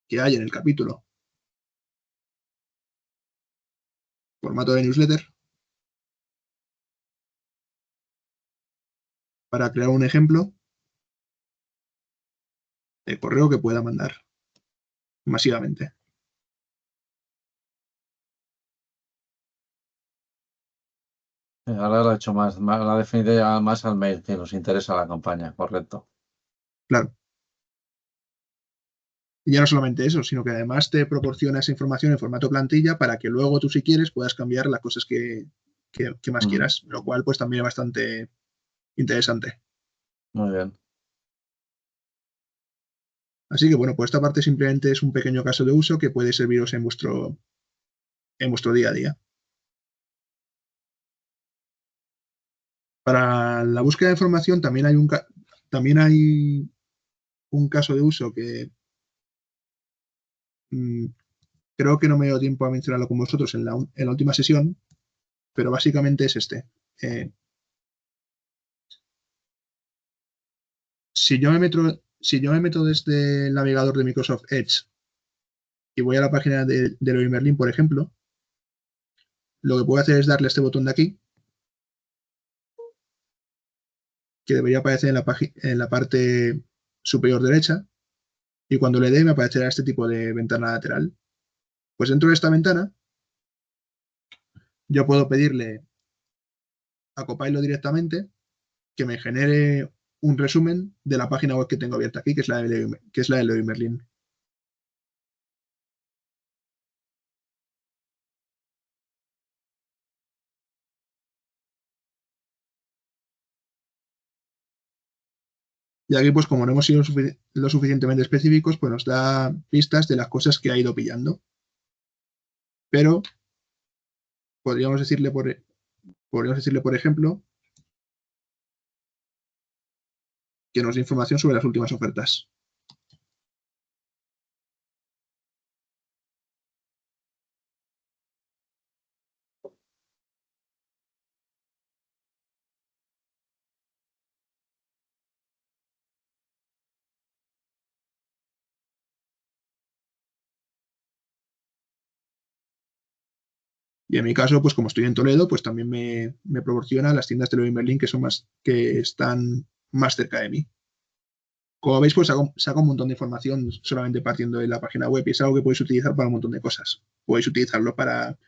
que hay en el capítulo, formato de newsletter, para crear un ejemplo de correo que pueda mandar masivamente. Ahora lo ha hecho lo ha definido ya más al mail, que nos interesa la campaña, correcto. Claro. Y ya no solamente eso, sino que además te proporciona esa información en formato plantilla para que luego tú, si quieres, puedas cambiar las cosas que más quieras, lo cual pues también es bastante interesante. Muy bien. Así que bueno, pues esta parte simplemente es un pequeño caso de uso que puede serviros en vuestro día a día. Para la búsqueda de información también hay un caso de uso que creo que no me dio tiempo a mencionarlo con vosotros en la última sesión, pero básicamente es este. Si yo me meto desde el navegador de Microsoft Edge y voy a la página de Leroy Merlin, por ejemplo, lo que puedo hacer es darle a este botón de aquí, que debería aparecer en la parte superior derecha, y cuando le dé me aparecerá este tipo de ventana lateral. Pues dentro de esta ventana yo puedo pedirle a Copilot directamente que me genere un resumen de la página web que tengo abierta aquí, que es la de Leroy Merlin. Y aquí, pues como no hemos sido lo suficientemente específicos, pues nos da pistas de las cosas que ha ido pillando. Pero podríamos decirle, por ejemplo, que nos dé información sobre las últimas ofertas. Y en mi caso, pues como estoy en Toledo, pues también me proporciona las tiendas de Leroy Merlin que están más cerca de mí. Como veis, pues saco un montón de información solamente partiendo de la página web, y es algo que podéis utilizar para un montón de cosas. Podéis utilizarlo para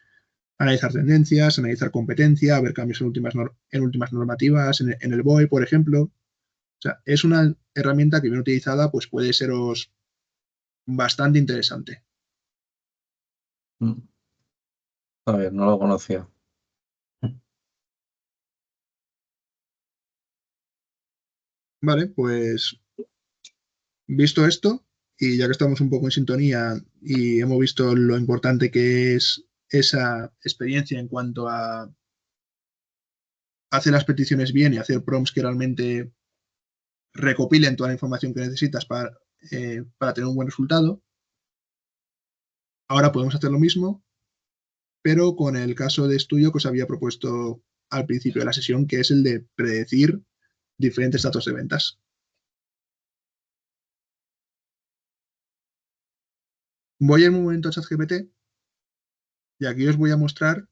analizar tendencias, analizar competencia, ver cambios en últimas normativas, en el BOE, por ejemplo. O sea, es una herramienta que bien utilizada pues puede seros bastante interesante. Está bien, no lo conocía. Vale, pues visto esto, y ya que estamos un poco en sintonía y hemos visto lo importante que es esa experiencia en cuanto a hacer las peticiones bien y hacer prompts que realmente recopilen toda la información que necesitas para tener un buen resultado, ahora podemos hacer lo mismo, pero con el caso de estudio que os había propuesto al principio de la sesión, que es el de predecir diferentes datos de ventas. Voy en un momento a ChatGPT y aquí os voy a mostrar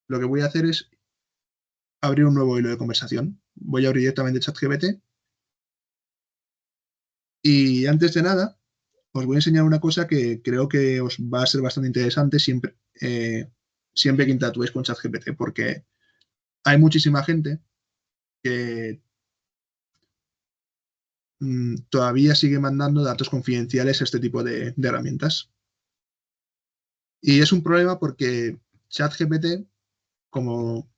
lo que voy a hacer es abrir un nuevo hilo de conversación. Voy a abrir directamente ChatGPT y antes de nada os voy a enseñar una cosa que creo que os va a ser bastante interesante siempre que interactuéis con ChatGPT, porque hay muchísima gente que todavía sigue mandando datos confidenciales a este tipo de herramientas. Y es un problema porque ChatGPT, como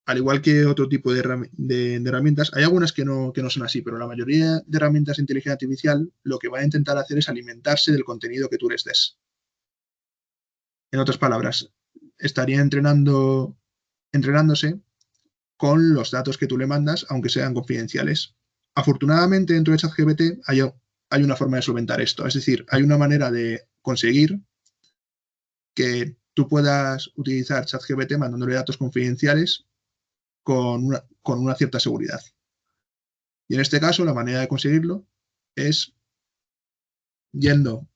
al igual que otro tipo de herramientas, hay algunas que no son así, pero la mayoría de herramientas de inteligencia artificial lo que van a intentar hacer es alimentarse del contenido que tú les des. En otras palabras, estaría entrenándose con los datos que tú le mandas, aunque sean confidenciales. Afortunadamente, dentro de ChatGPT hay una forma de solventar esto. Es decir, hay una manera de conseguir que tú puedas utilizar ChatGPT mandándole datos confidenciales con una cierta seguridad. Y en este caso, la manera de conseguirlo es yendo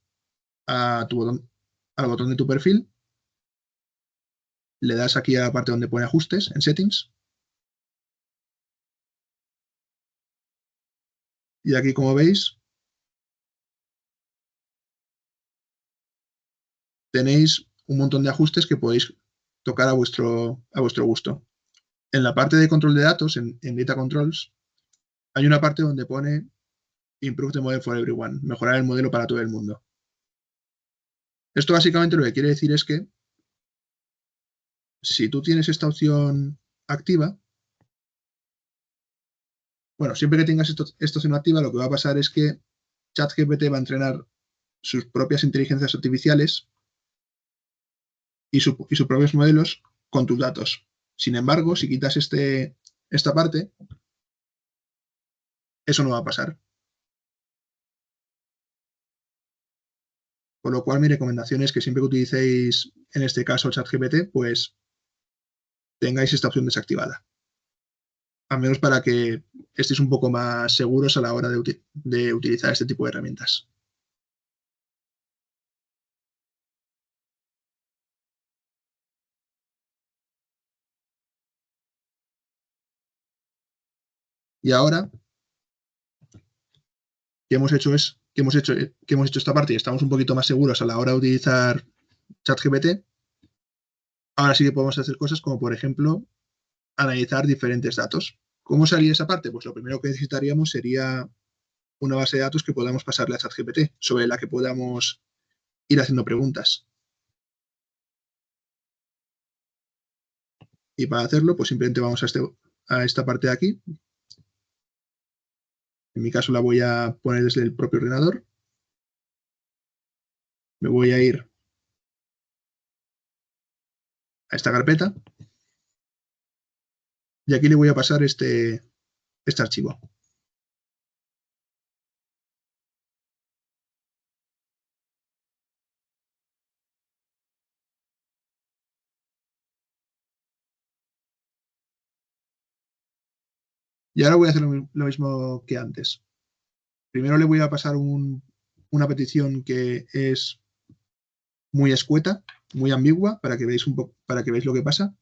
al botón de tu perfil le das aquí a la parte donde pone ajustes, en settings. Y aquí, como veis, tenéis un montón de ajustes que podéis tocar a vuestro gusto. En la parte de control de datos, en Data Controls, hay una parte donde pone Improve the model for everyone, mejorar el modelo para todo el mundo. Esto básicamente lo que quiere decir es que si tú tienes esta opción activa, bueno, siempre que tengas esta opción activa, lo que va a pasar es que ChatGPT va a entrenar sus propias inteligencias artificiales y sus propios modelos con tus datos. Sin embargo, si quitas esta parte, eso no va a pasar. Por lo cual, mi recomendación es que siempre que utilicéis, en este caso, ChatGPT, pues tengáis esta opción desactivada. Al menos para que estéis un poco más seguros a la hora de utilizar este tipo de herramientas. Y ahora que hemos hecho esta parte y estamos un poquito más seguros a la hora de utilizar ChatGPT, ahora sí que podemos hacer cosas como, por ejemplo, analizar diferentes datos. ¿Cómo salía esa parte? Pues lo primero que necesitaríamos sería una base de datos que podamos pasarle a ChatGPT, sobre la que podamos ir haciendo preguntas. Y para hacerlo, pues simplemente vamos a esta parte de aquí. En mi caso la voy a poner desde el propio ordenador. Me voy a ir a esta carpeta. Y aquí le voy a pasar este archivo. Y ahora voy a hacer lo mismo que antes. Primero le voy a pasar una petición que es muy escueta, muy ambigua, para que veáis lo que pasa.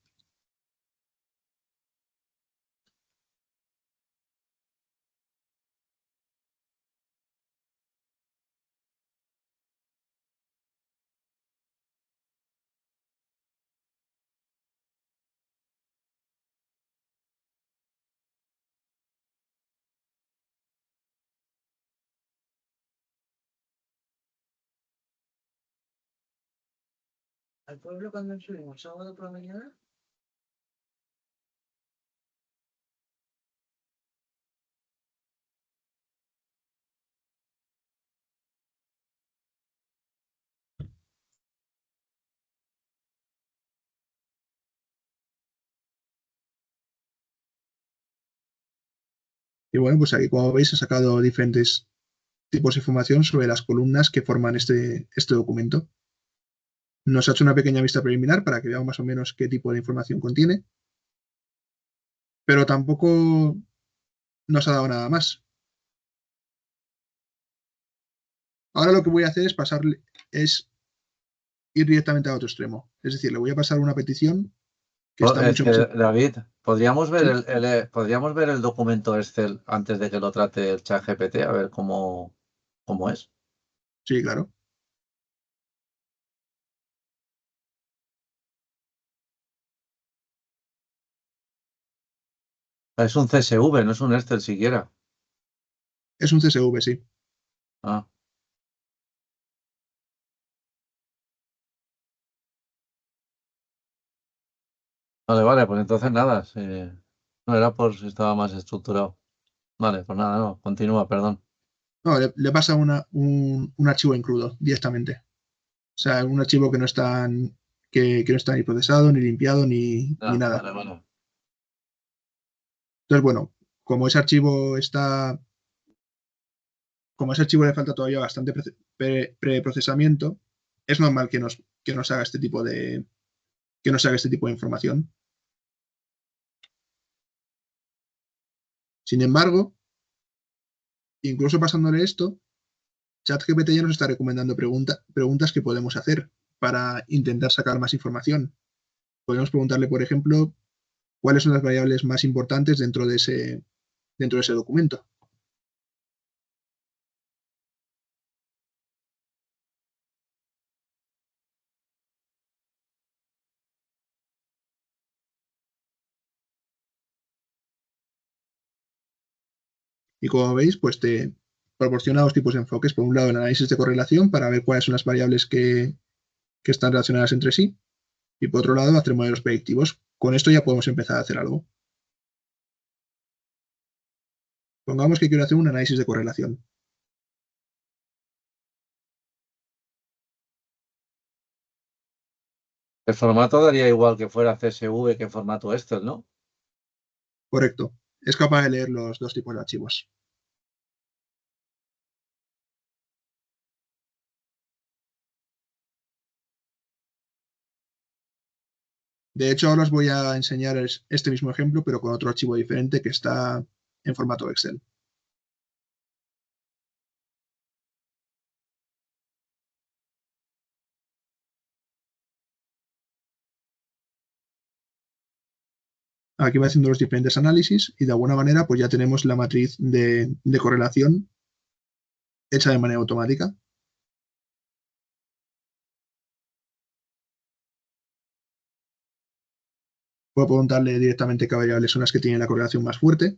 ¿Al pueblo cuando subimos sábado por la mañana? Y bueno, pues aquí, como veis, he sacado diferentes tipos de información sobre las columnas que forman este documento. Nos ha hecho una pequeña vista preliminar para que veamos más o menos qué tipo de información contiene, pero tampoco nos ha dado nada más. Ahora lo que voy a hacer es ir directamente a otro extremo. Es decir, le voy a pasar una petición que está mucho más... David, ¿podríamos ver ¿Sí? podríamos ver el documento Excel antes de que lo trate el ChatGPT? A ver cómo es. Sí, claro. Es un CSV, no es un Excel siquiera. Es un CSV, sí. Ah. Vale, pues entonces nada. No era por si estaba más estructurado. Vale, pues nada, no, continúa, perdón. No, le pasa un archivo en crudo directamente. O sea, un archivo que no está, que no está ni procesado, ni limpiado, ni nada. Vale. Entonces, bueno, como ese archivo le falta todavía bastante preprocesamiento, es normal que nos haga este tipo de información. Sin embargo, incluso pasándole esto, ChatGPT ya nos está recomendando preguntas que podemos hacer para intentar sacar más información. Podemos preguntarle, por ejemplo, cuáles son las variables más importantes dentro de ese documento. Y como veis, pues te proporciona dos tipos de enfoques. Por un lado, el análisis de correlación para ver cuáles son las variables que están relacionadas entre sí. Y por otro lado, hacer modelos predictivos. Con esto ya podemos empezar a hacer algo. Pongamos que quiero hacer un análisis de correlación. El formato daría igual que fuera CSV que formato Excel, ¿no? Correcto. Es capaz de leer los dos tipos de archivos. De hecho, ahora os voy a enseñar este mismo ejemplo, pero con otro archivo diferente que está en formato Excel. Aquí va haciendo los diferentes análisis y de alguna manera pues ya tenemos la matriz de correlación hecha de manera automática. Puedo preguntarle directamente qué variables son las que tienen la correlación más fuerte.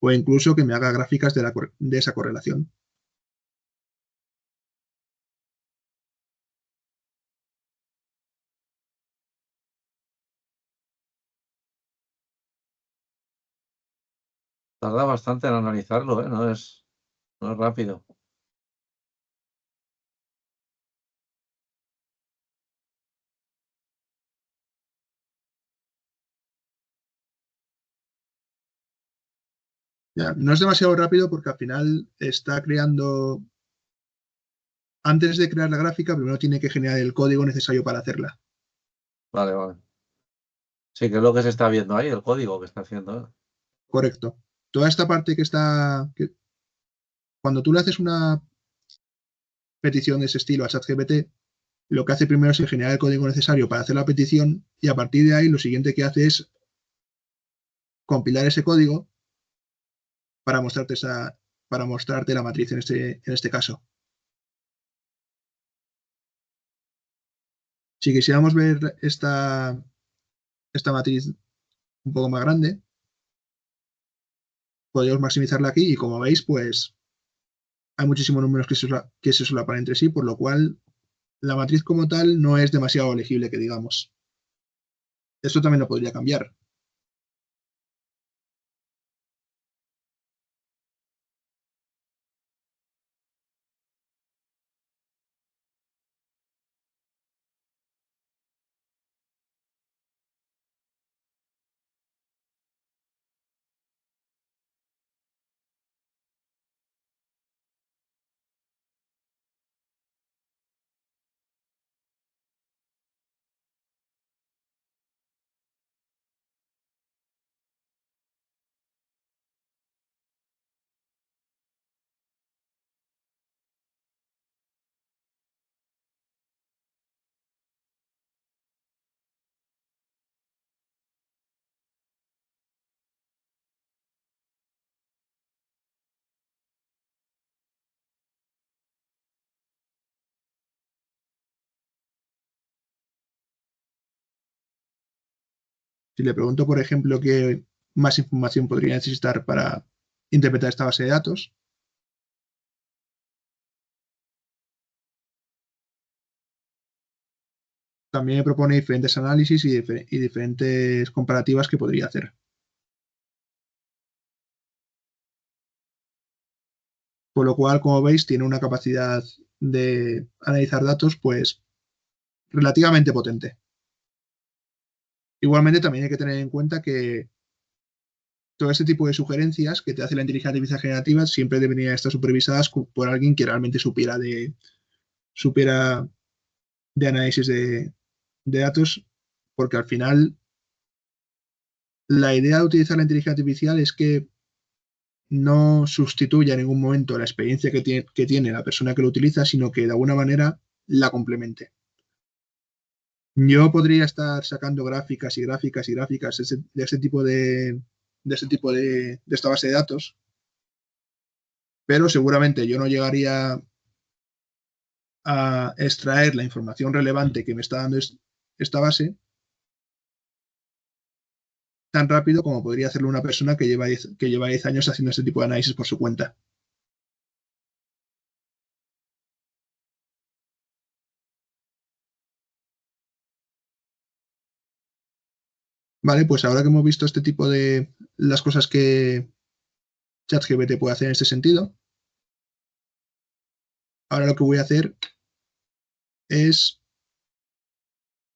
O incluso que me haga gráficas de esa correlación. Tarda bastante en analizarlo, ¿eh? No es rápido. Ya, no es demasiado rápido porque al final está creando, antes de crear la gráfica, primero tiene que generar el código necesario para hacerla. Vale, vale. Sí, que es lo que se está viendo ahí, el código que está haciendo, ¿eh? Correcto. Toda esta parte cuando tú le haces una petición de ese estilo a ChatGPT, lo que hace primero es generar el código necesario para hacer la petición y a partir de ahí lo siguiente que hace es compilar ese código para mostrarte la matriz en este caso. Si quisiéramos ver esta matriz un poco más grande, podríamos maximizarla aquí y como veis, pues hay muchísimos números que se solapan entre sí, por lo cual la matriz como tal no es demasiado legible, que digamos. Esto también lo podría cambiar. Si le pregunto, por ejemplo, qué más información podría necesitar para interpretar esta base de datos, también me propone diferentes análisis y diferentes comparativas que podría hacer. Por lo cual, como veis, tiene una capacidad de analizar datos pues relativamente potente. Igualmente, también hay que tener en cuenta que todo este tipo de sugerencias que te hace la inteligencia artificial generativa siempre deberían estar supervisadas por alguien que realmente supiera de análisis de datos, porque al final la idea de utilizar la inteligencia artificial es que no sustituya en ningún momento la experiencia que tiene la persona que lo utiliza, sino que de alguna manera la complemente. Yo podría estar sacando gráficas y gráficas y gráficas de ese tipo de esta base de datos, pero seguramente yo no llegaría a extraer la información relevante que me está dando esta base tan rápido como podría hacerlo una persona que lleva 10 años haciendo este tipo de análisis por su cuenta. Vale, pues ahora que hemos visto este tipo de las cosas que ChatGPT puede hacer en este sentido, ahora lo que voy a hacer es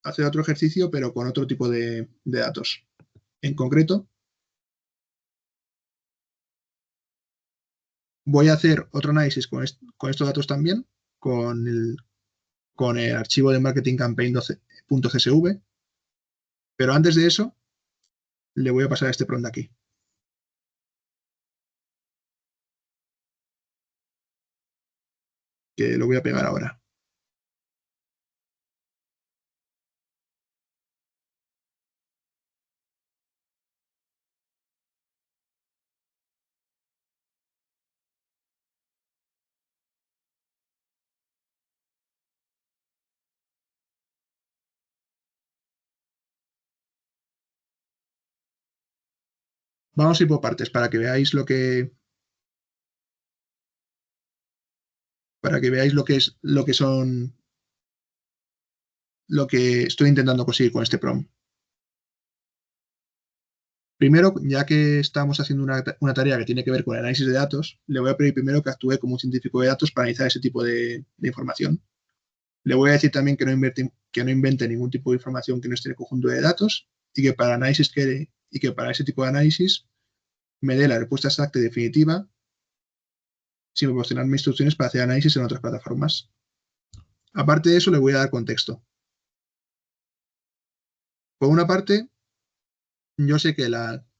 hacer otro ejercicio, pero con otro tipo de datos. En concreto, voy a hacer otro análisis con estos datos también, con el archivo de marketing campaign.csv, pero antes de eso, le voy a pasar este prompt de aquí. Que lo voy a pegar ahora. Vamos a ir por partes para que veáis lo que estoy intentando conseguir con este prompt. Primero, ya que estamos haciendo una tarea que tiene que ver con el análisis de datos, le voy a pedir primero que actúe como un científico de datos para analizar ese tipo de información. Le voy a decir también que no invente ningún tipo de información que no esté en el conjunto de datos y que para ese tipo de análisis me dé la respuesta exacta y definitiva sin proporcionarme instrucciones para hacer análisis en otras plataformas. Aparte de eso, le voy a dar contexto. Por una parte, yo sé que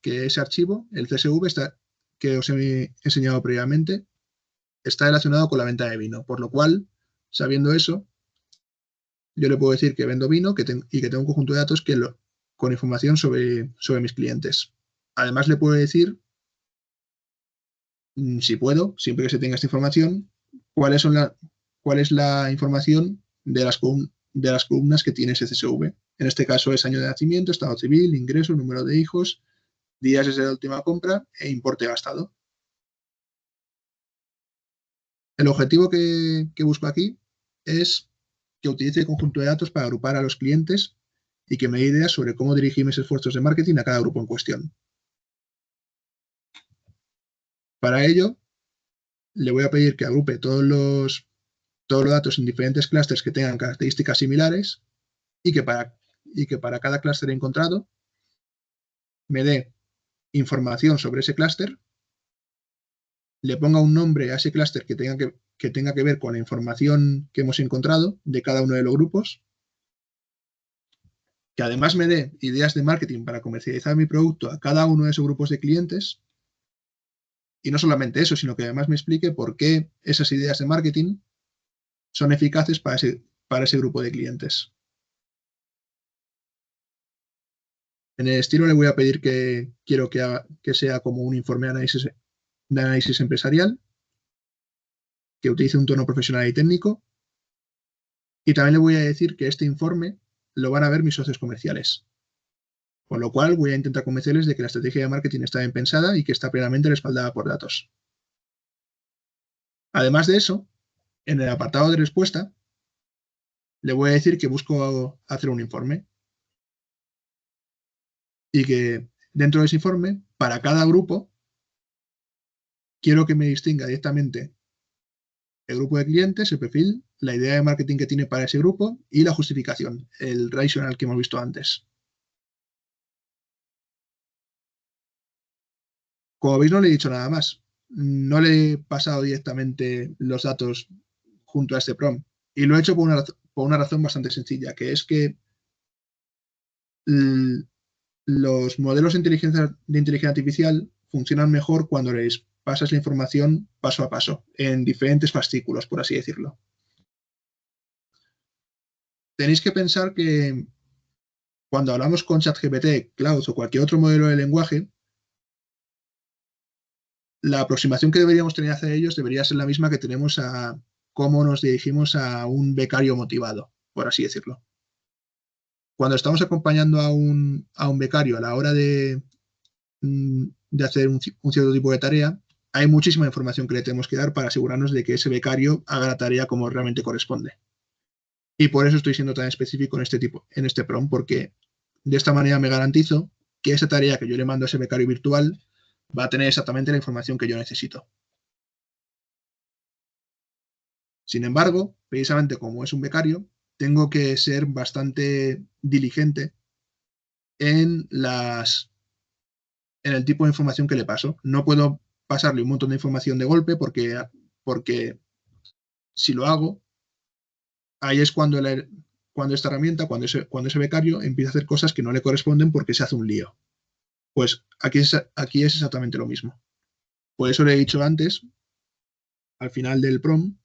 ese archivo, el CSV, que os he enseñado previamente, está relacionado con la venta de vino, por lo cual, sabiendo eso, yo le puedo decir que vendo vino y que tengo un conjunto de datos con información sobre mis clientes. Además, le puedo decir, si puedo, siempre que se tenga esta información, cuál es la información de las columnas que tiene ese CSV. En este caso es año de nacimiento, estado civil, ingreso, número de hijos, días desde la última compra e importe gastado. El objetivo que busco aquí es que utilice el conjunto de datos para agrupar a los clientes y que me dé ideas sobre cómo dirigir mis esfuerzos de marketing a cada grupo en cuestión. Para ello, le voy a pedir que agrupe todos los datos en diferentes clústeres que tengan características similares y que para cada clúster encontrado me dé información sobre ese clúster, le ponga un nombre a ese clúster que tenga que ver con la información que hemos encontrado de cada uno de los grupos, que además me dé ideas de marketing para comercializar mi producto a cada uno de esos grupos de clientes, y no solamente eso, sino que además me explique por qué esas ideas de marketing son eficaces para ese grupo de clientes. En el estilo le voy a pedir que quiero que sea como un informe de análisis empresarial, que utilice un tono profesional y técnico, y también le voy a decir que este informe lo van a ver mis socios comerciales. Con lo cual voy a intentar convencerles de que la estrategia de marketing está bien pensada y que está plenamente respaldada por datos. Además de eso, en el apartado de respuesta, le voy a decir que busco hacer un informe y que dentro de ese informe, para cada grupo, quiero que me distinga directamente el grupo de clientes, el perfil, la idea de marketing que tiene para ese grupo y la justificación, el rational que hemos visto antes. Como veis, no le he dicho nada más. No le he pasado directamente los datos junto a este prompt. Y lo he hecho por una razón bastante sencilla, que es que los modelos de inteligencia artificial funcionan mejor cuando les pasas la información paso a paso, en diferentes fascículos, por así decirlo. Tenéis que pensar que cuando hablamos con ChatGPT, Cloud o cualquier otro modelo de lenguaje, la aproximación que deberíamos tener hacia ellos debería ser la misma que tenemos a cómo nos dirigimos a un becario motivado, por así decirlo. Cuando estamos acompañando a un becario a la hora de hacer un cierto tipo de tarea, hay muchísima información que le tenemos que dar para asegurarnos de que ese becario haga la tarea como realmente corresponde. Y por eso estoy siendo tan específico en este prompt, porque de esta manera me garantizo que esa tarea que yo le mando a ese becario virtual va a tener exactamente la información que yo necesito. Sin embargo, precisamente como es un becario, tengo que ser bastante diligente en el tipo de información que le paso. No puedo pasarle un montón de información de golpe porque si lo hago, ahí es cuando esta herramienta, cuando ese becario empieza a hacer cosas que no le corresponden porque se hace un lío. Pues aquí es exactamente lo mismo. Por eso le he dicho antes, al final del prompt,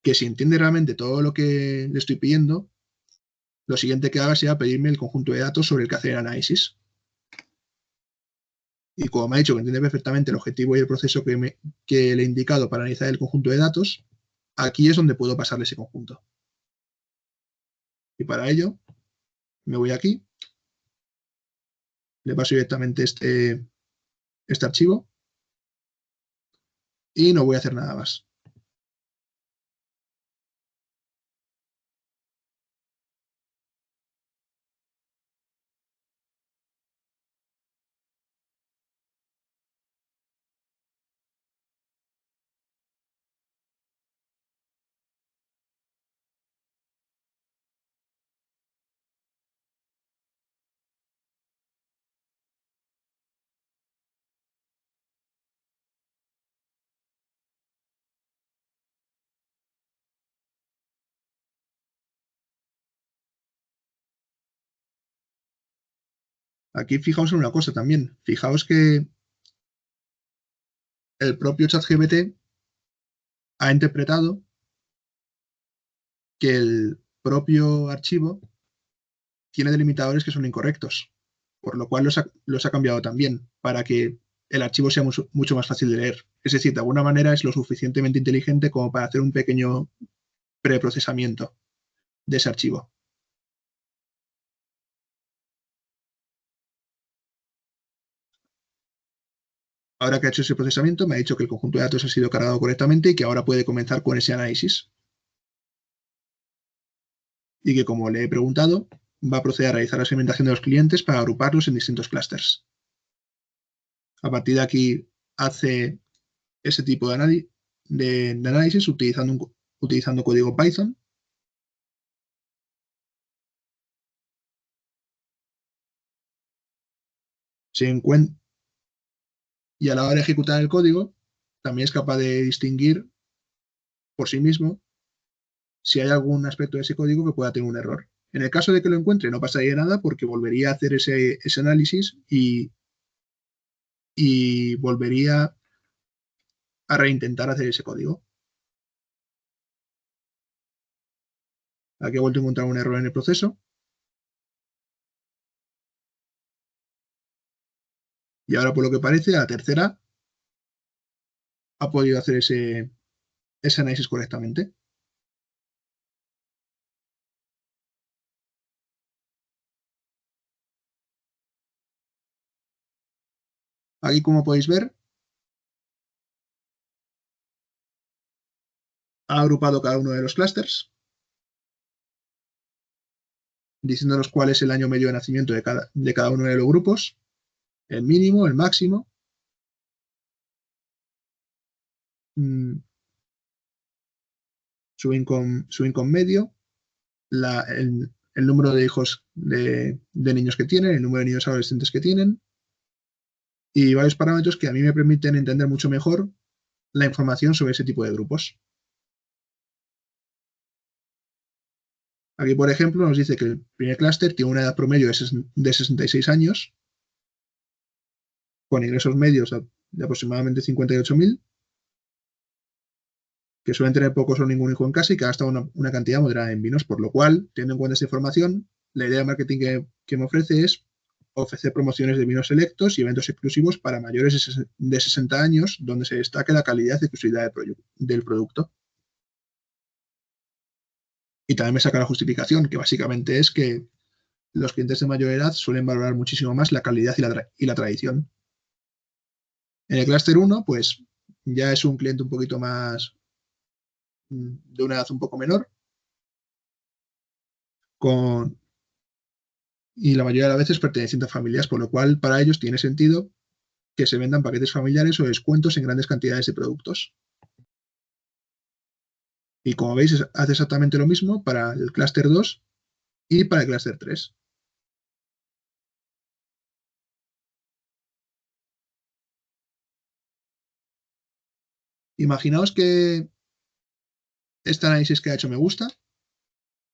que si entiende realmente todo lo que le estoy pidiendo, lo siguiente que haga sea pedirme el conjunto de datos sobre el que hacer el análisis. Y como me ha dicho que entiende perfectamente el objetivo y el proceso que le he indicado para analizar el conjunto de datos, aquí es donde puedo pasarle ese conjunto. Y para ello, me voy aquí, le paso directamente este archivo y no voy a hacer nada más. Aquí fijaos en una cosa también. Fijaos que el propio ChatGPT ha interpretado que el propio archivo tiene delimitadores que son incorrectos, por lo cual los ha cambiado también para que el archivo sea mucho más fácil de leer. Es decir, de alguna manera es lo suficientemente inteligente como para hacer un pequeño preprocesamiento de ese archivo. Ahora que ha hecho ese procesamiento, me ha dicho que el conjunto de datos ha sido cargado correctamente y que ahora puede comenzar con ese análisis. Y que, como le he preguntado, va a proceder a realizar la segmentación de los clientes para agruparlos en distintos clústeres. A partir de aquí, hace ese tipo de análisis utilizando código Python. Y a la hora de ejecutar el código, también es capaz de distinguir por sí mismo si hay algún aspecto de ese código que pueda tener un error. En el caso de que lo encuentre, no pasaría nada porque volvería a hacer ese análisis y volvería a reintentar hacer ese código. Aquí he vuelto a encontrar un error en el proceso. Y ahora, por lo que parece, a la tercera ha podido hacer ese análisis correctamente. Aquí, como podéis ver, ha agrupado cada uno de los clústeres, diciéndonos cuál es el año medio de nacimiento de cada uno de los grupos, el mínimo, el máximo, su income medio, el número de hijos de niños que tienen, el número de niños adolescentes que tienen, y varios parámetros que a mí me permiten entender mucho mejor la información sobre ese tipo de grupos. Aquí, por ejemplo, nos dice que el primer clúster tiene una edad promedio de 66 años, con ingresos medios de aproximadamente 58.000, que suelen tener pocos o ningún hijo en casa y que gastan una cantidad moderada en vinos, por lo cual, teniendo en cuenta esta información, la idea de marketing que me ofrece es ofrecer promociones de vinos selectos y eventos exclusivos para mayores de 60 años, donde se destaque la calidad y exclusividad del producto. Y también me saca la justificación, que básicamente es que los clientes de mayor edad suelen valorar muchísimo más la calidad y la tradición. En el clúster 1, pues ya es un cliente un poquito más de una edad un poco menor, y la mayoría de las veces pertenecientes a familias, por lo cual para ellos tiene sentido que se vendan paquetes familiares o descuentos en grandes cantidades de productos. Y como veis, hace exactamente lo mismo para el clúster 2 y para el clúster 3. Imaginaos que este análisis que ha hecho me gusta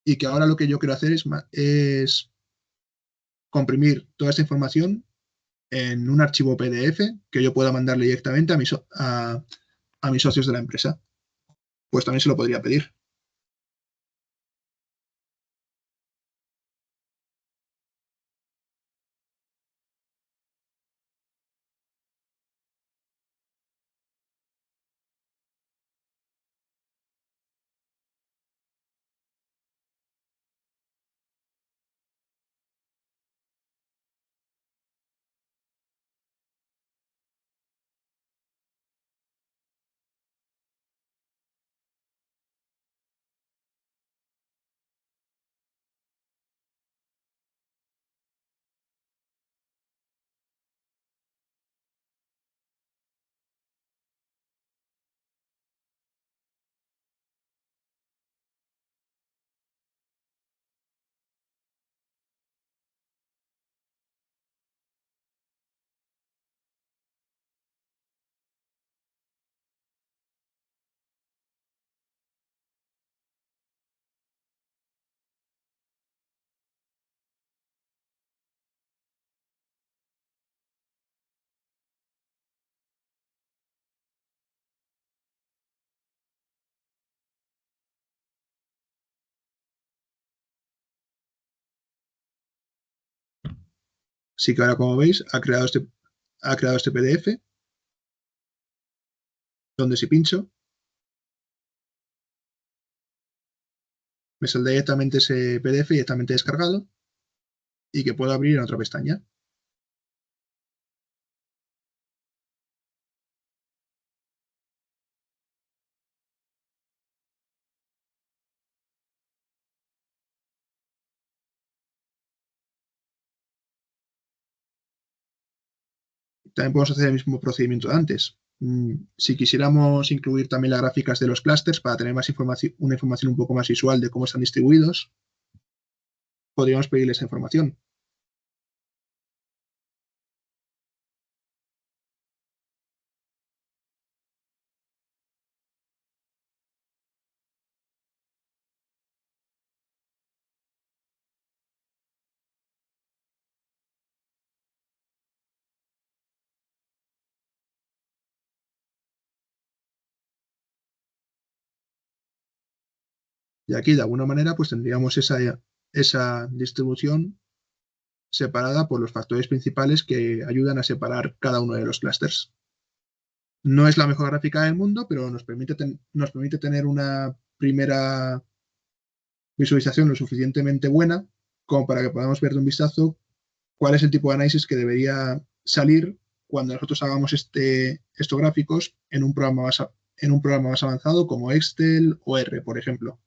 y que ahora lo que yo quiero hacer es comprimir toda esta información en un archivo PDF que yo pueda mandarle directamente a mis socios de la empresa. Pues también se lo podría pedir. Así que ahora, como veis, ha creado este PDF, donde si pincho, me saldrá directamente ese PDF directamente descargado y que puedo abrir en otra pestaña. También podemos hacer el mismo procedimiento de antes. Si quisiéramos incluir también las gráficas de los clústeres para tener más información, una información un poco más visual de cómo están distribuidos, podríamos pedirle esa información. Y aquí, de alguna manera, pues tendríamos esa distribución separada por los factores principales que ayudan a separar cada uno de los clústeres. No es la mejor gráfica del mundo, pero nos permite tener una primera visualización lo suficientemente buena como para que podamos ver de un vistazo cuál es el tipo de análisis que debería salir cuando nosotros hagamos estos gráficos en un programa más avanzado como Excel o R, por ejemplo.